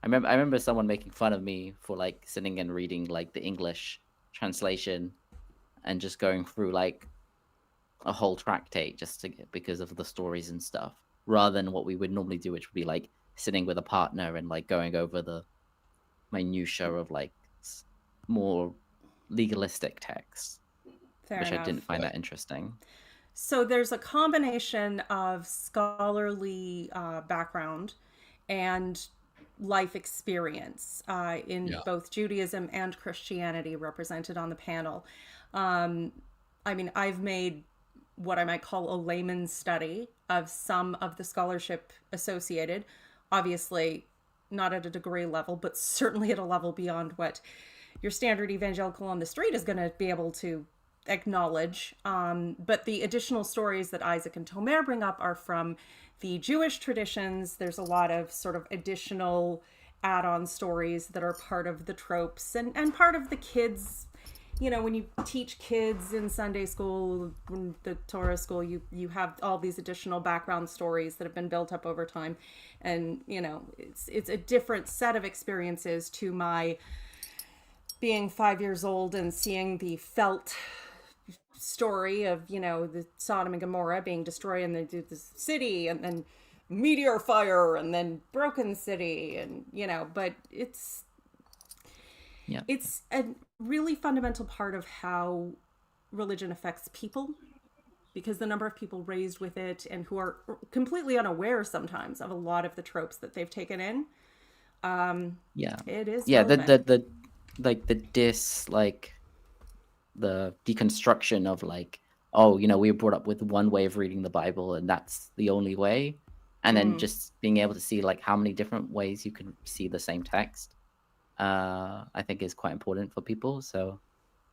remember someone making fun of me for like sitting and reading like the English translation and just going through like a whole tractate because of the stories and stuff, rather than what we would normally do, which would be like sitting with a partner and like going over the minutiae of like more legalistic texts, Fair which enough. I didn't find that interesting. So there's a combination of scholarly background and life experience in both Judaism and Christianity represented on the panel. I mean, I've made what I might call a layman's study of some of the scholarship associated, obviously not at a degree level, but certainly at a level beyond what your standard evangelical on the street is going to be able to acknowledge. But the additional stories that Isaac and Tomer bring up are from the Jewish traditions. There's a lot of sort of additional add-on stories that are part of the tropes and part of the kids. When you teach kids in Sunday school, in the Torah school, you have all these additional background stories that have been built up over time. And, it's a different set of experiences to my being 5 years old and seeing the felt story of, the Sodom and Gomorrah being destroyed in the city, and then meteor fire, and then broken city, and, but it's a really fundamental part of how religion affects people, because the number of people raised with it and who are completely unaware sometimes of a lot of the tropes that they've taken in. It is relevant. The deconstruction of like, we were brought up with one way of reading the Bible and that's the only way, and then just being able to see like how many different ways you can see the same text, I think is quite important for people. So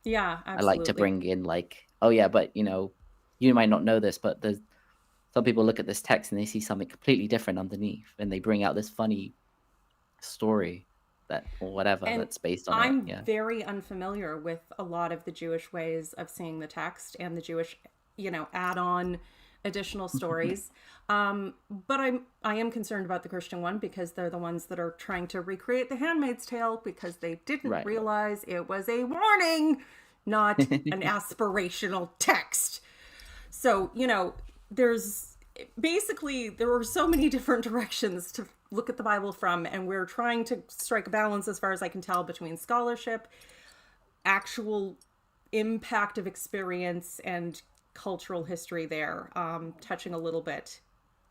yeah, absolutely. I like to bring in like, but you might not know this, but there's some people look at this text and they see something completely different underneath, and they bring out this funny story that's based on I'm it. Yeah. very unfamiliar with a lot of the Jewish ways of seeing the text and the Jewish, add-on additional stories. But I am concerned about the Christian one, because they're the ones that are trying to recreate The Handmaid's Tale, because they didn't realize it was a warning, not an aspirational text. So, there are so many different directions to look at the Bible from, and we're trying to strike a balance, as far as I can tell, between scholarship, actual impact of experience, and cultural history there, touching a little bit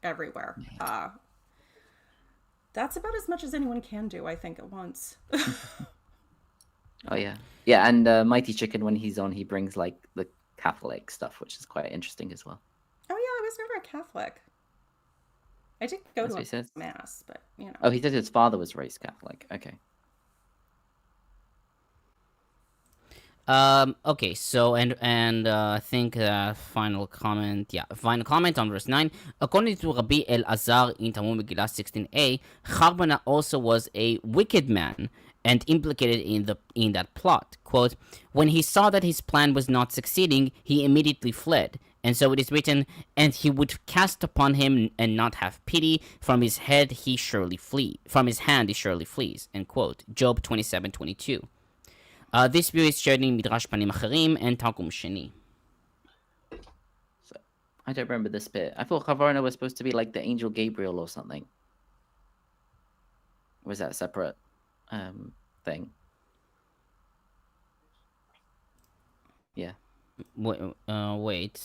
everywhere. That's about as much as anyone can do, I think, at once. And Mighty Chicken, when he's on, he brings like the Catholic stuff, which is quite interesting as well. Oh yeah, I was never a Catholic. I did go to a mass, but Oh, he said his father was raised Catholic. Okay. Okay, so I think final comment on verse 9. According to Rabbi Elazar in Talmud Megillah 16a, Harbana also was a wicked man and implicated in that plot. Quote, when he saw that his plan was not succeeding, he immediately fled. And so it is written, and he would cast upon him and not have pity. From his hand he surely flees. End quote. Job 27:22. This view is shared in Midrash Panim Acharim and Targum Sheni. I don't remember this bit. I thought Havarna was supposed to be like the angel Gabriel or something. Or was that a separate thing? Yeah. Wait.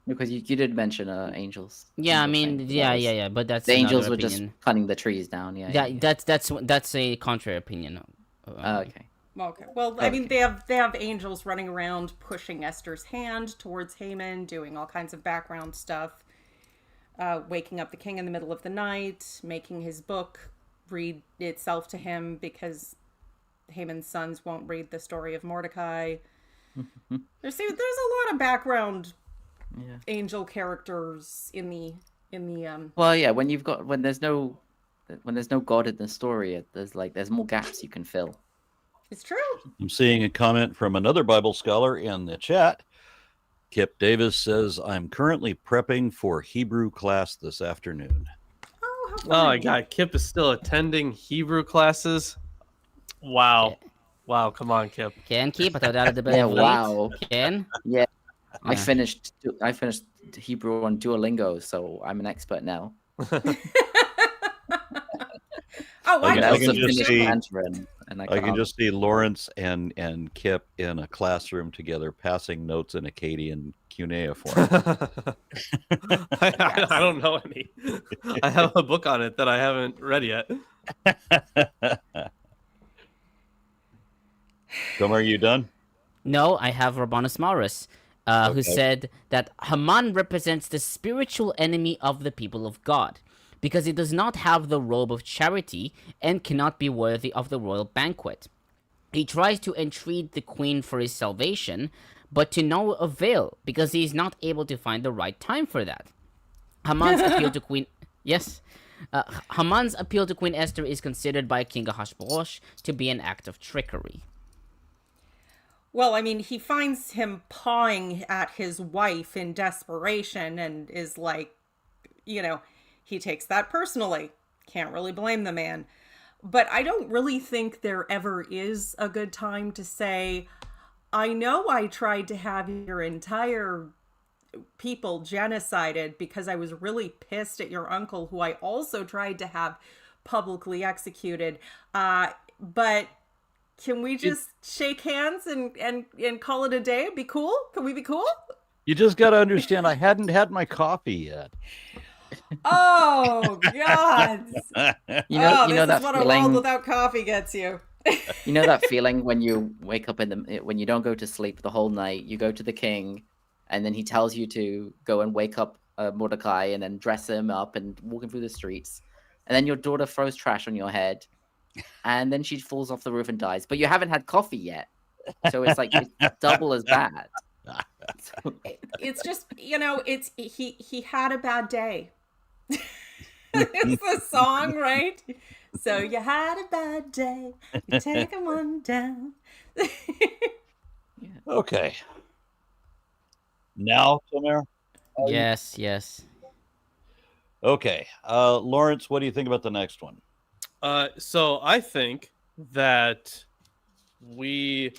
Because you did mention angels. Yeah, I angel mean, thing. yeah. But that's The angels another were opinion. just cutting the trees down. Yeah. That's a contrary opinion. Okay. Okay. Well, I mean, they have angels running around pushing Esther's hand towards Haman, doing all kinds of background stuff, waking up the king in the middle of the night, making his book read itself to him because Haman's sons won't read the story of Mordecai. There's a lot of background angel characters in the Well, yeah. When there's no God in the story, there's more gaps you can fill. It's true. I'm seeing a comment from another Bible scholar in the chat. Kip Davis says, I'm currently prepping for Hebrew class this afternoon. Oh, how Oh my funny. god, Kip is still attending Hebrew classes. Wow. Wow, come on, Kip. Can keep. I thought that at the bit Yeah, of late. wow. Can. Yeah. I Yeah. finished Hebrew on Duolingo, so I'm an expert now. Oh, I I can- know. I I can also just finished see- Mandarin, and I can just see Lawrence and Kip in a classroom together passing notes in Akkadian cuneiform. I don't know any. I have a book on it that I haven't read yet. Tom, are you done? No, I have Rabanus Maurus, who Okay. said that Haman represents the spiritual enemy of the people of God, because he does not have the robe of charity and cannot be worthy of the royal banquet. He tries to entreat the queen for his salvation, but to no avail, because he is not able to find the right time for that. Haman's appeal to Queen... Yes. Haman's appeal to Queen Esther is considered by King Ahasuerus to be an act of trickery. Well, I mean, he finds him pawing at his wife in desperation and is like, he takes that personally. Can't really blame the man. But I don't really think there ever is a good time to say, I know I tried to have your entire people genocided because I was really pissed at your uncle, who I also tried to have publicly executed. But can we just shake hands and call it a day? Be cool? Can we be cool? You just got to understand, I hadn't had my coffee yet. Oh, God. You know this that is what a feeling. world without coffee gets you. You know that feeling when you wake up when you don't go to sleep the whole night, you go to the king, and then he tells you to go and wake up Mordecai and then dress him up and walk him through the streets, and then your daughter throws trash on your head, and then she falls off the roof and dies, but you haven't had coffee yet, so it's like it's double as bad. So, It's just, he had a bad day. It's the song, right? So you had a bad day. You taking one down. Okay. Now, Tamara? Yes. Okay. Lawrence, what do you think about the next one? So I think that we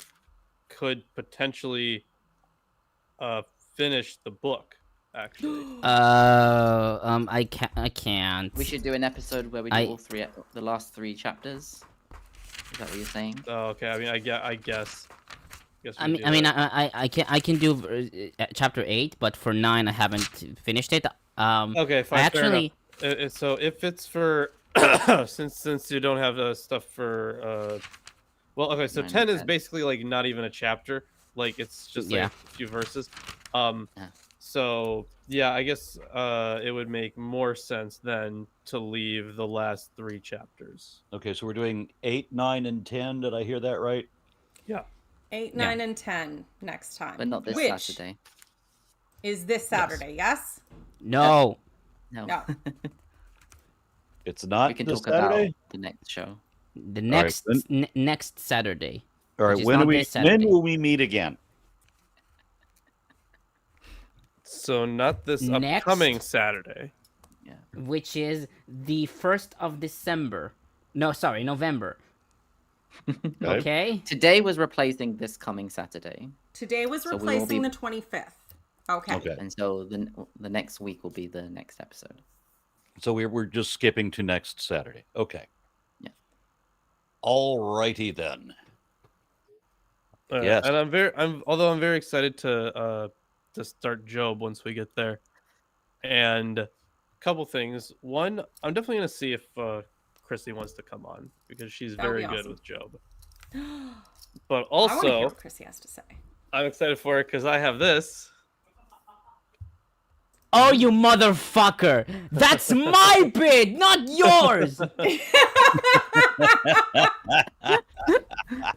could potentially finish the book, actually. I can't. we should do an episode where we do all three, the last three chapters. Is that what you're saying? Oh, okay. I mean, I guess. I can do chapter 8, but for 9 I haven't finished it. Okay, fine. Actually, fair enough. So if it's for since you don't have stuff for well, okay. So 9 10 and is 10. basically like not even a chapter. Like it's just like Yeah. a few verses. Yeah. So yeah, I guess it would make more sense then to leave the last 3 chapters. Okay, so we're doing 8, 9, and 10. Did I hear that right? Yeah. 8, 9, and 10 next time. But not this Which Saturday. is this Saturday, yes? no. No. It's not We can this talk Saturday? about the next show. The right, next next Saturday. All right, which is when not we this Saturday. will we meet again? So not this Next- upcoming Saturday. Which is the 1st of December. No, sorry, November. Okay? Today was replacing this coming Saturday. Today was So we will replacing be- the 25th. Okay. Okay. And so the next week will be the next episode. So we're just skipping to next Saturday. Okay. Yeah. All righty then. Yes. And I'm very excited to start Job once we get there. And a couple things. One, I'm definitely gonna see if Chrissy wants to come on because she's That would very be good awesome. with Job. But I want to hear also, what Chrissy has to say. I'm excited for it because I have this. Oh, you motherfucker! That's my bid, not yours.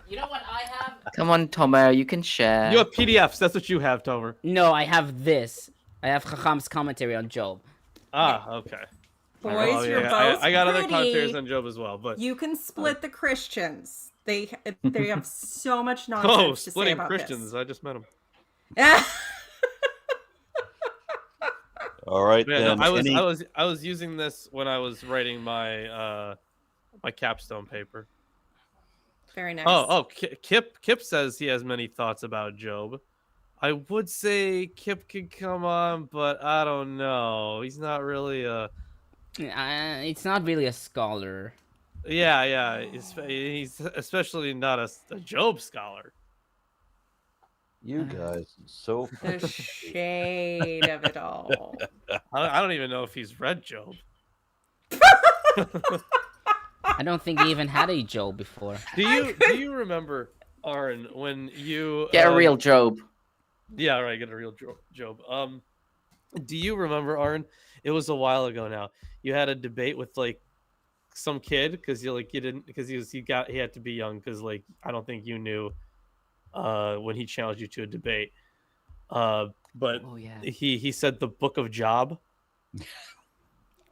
You know what I have? Come on, Tomer, you can share. You have PDFs. That's what you have, Tomer. No, I have this. I have Hacham's commentary on Job. Ah, okay. Boys, Oh, you're yeah, both I got other pretty. commentaries on Job as well, but You can split the Christians. They have so much oh, nonsense to say splitting about Christians. I just met them. this. All right Yeah, then. no, I was using this when I was writing my my capstone paper. Very nice. Oh, Kip says he has many thoughts about Job. I would say Kip could come on, but I don't know. He's not really a. It's not really a scholar. Yeah. He's especially not a Job scholar. You guys, so The shade of it all. I don't even know if he's read Job. I don't think he even had a Job before. Do you remember, Aaron, when you Get a real Job. Yeah, right. Get a real Job. Do you remember, Aaron? It was a while ago now. You had a debate with like some kid because you didn't because he had to be young because like I don't think you knew when he challenged you to a debate. But Oh yeah. he said the Book of Job.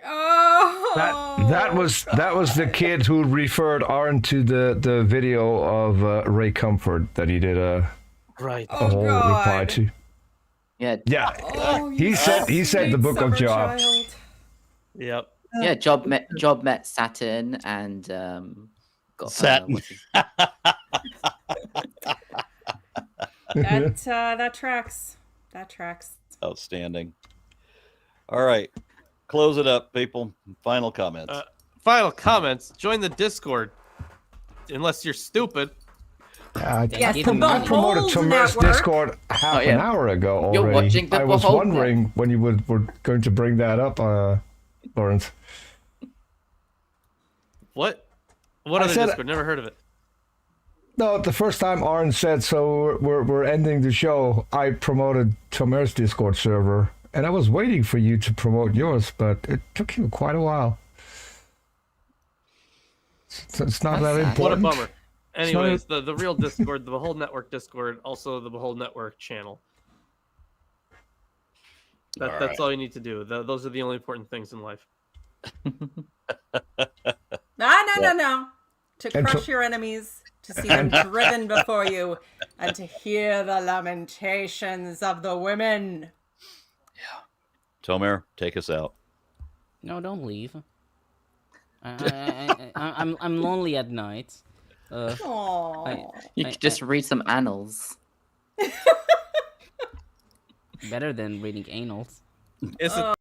Oh, That was the kid who referred Aaron to the video of Ray Comfort that he did a Right. whole reply God. to. Yeah, Yeah, Oh, he you said the Book of sweet Job. summer child. Yep. yeah. Job met Saturn and got Saturn. what's his- That tracks. That tracks. outstanding. All right. Close it up, people. Final comments. Final comments. Join the Discord. Unless you're stupid. Yes, Give the him I money. promoted Behold Tomer's Network. Discord half Oh, yeah. an hour ago already. You're watching the I was Behold wondering when you were going to bring that up, Lawrence. What? I What other said- Discord? Never heard of it. No, the first time Aaron said, so we're ending the show, I promoted Tomer's Discord server, and I was waiting for you to promote yours, but it took you quite a while. So it's not that That's sad. What a important. bummer. Anyways, the real Discord, the Behold Network Discord, also the Behold Network channel. That's all you need to do. Those are the only important things in life. No. To And crush to- your enemies, to see them driven before you, and to hear the lamentations of the women. Tomer, take us out. No, don't leave. I'm lonely at night. Aww. You could just read some annals. Better than reading anals. It's a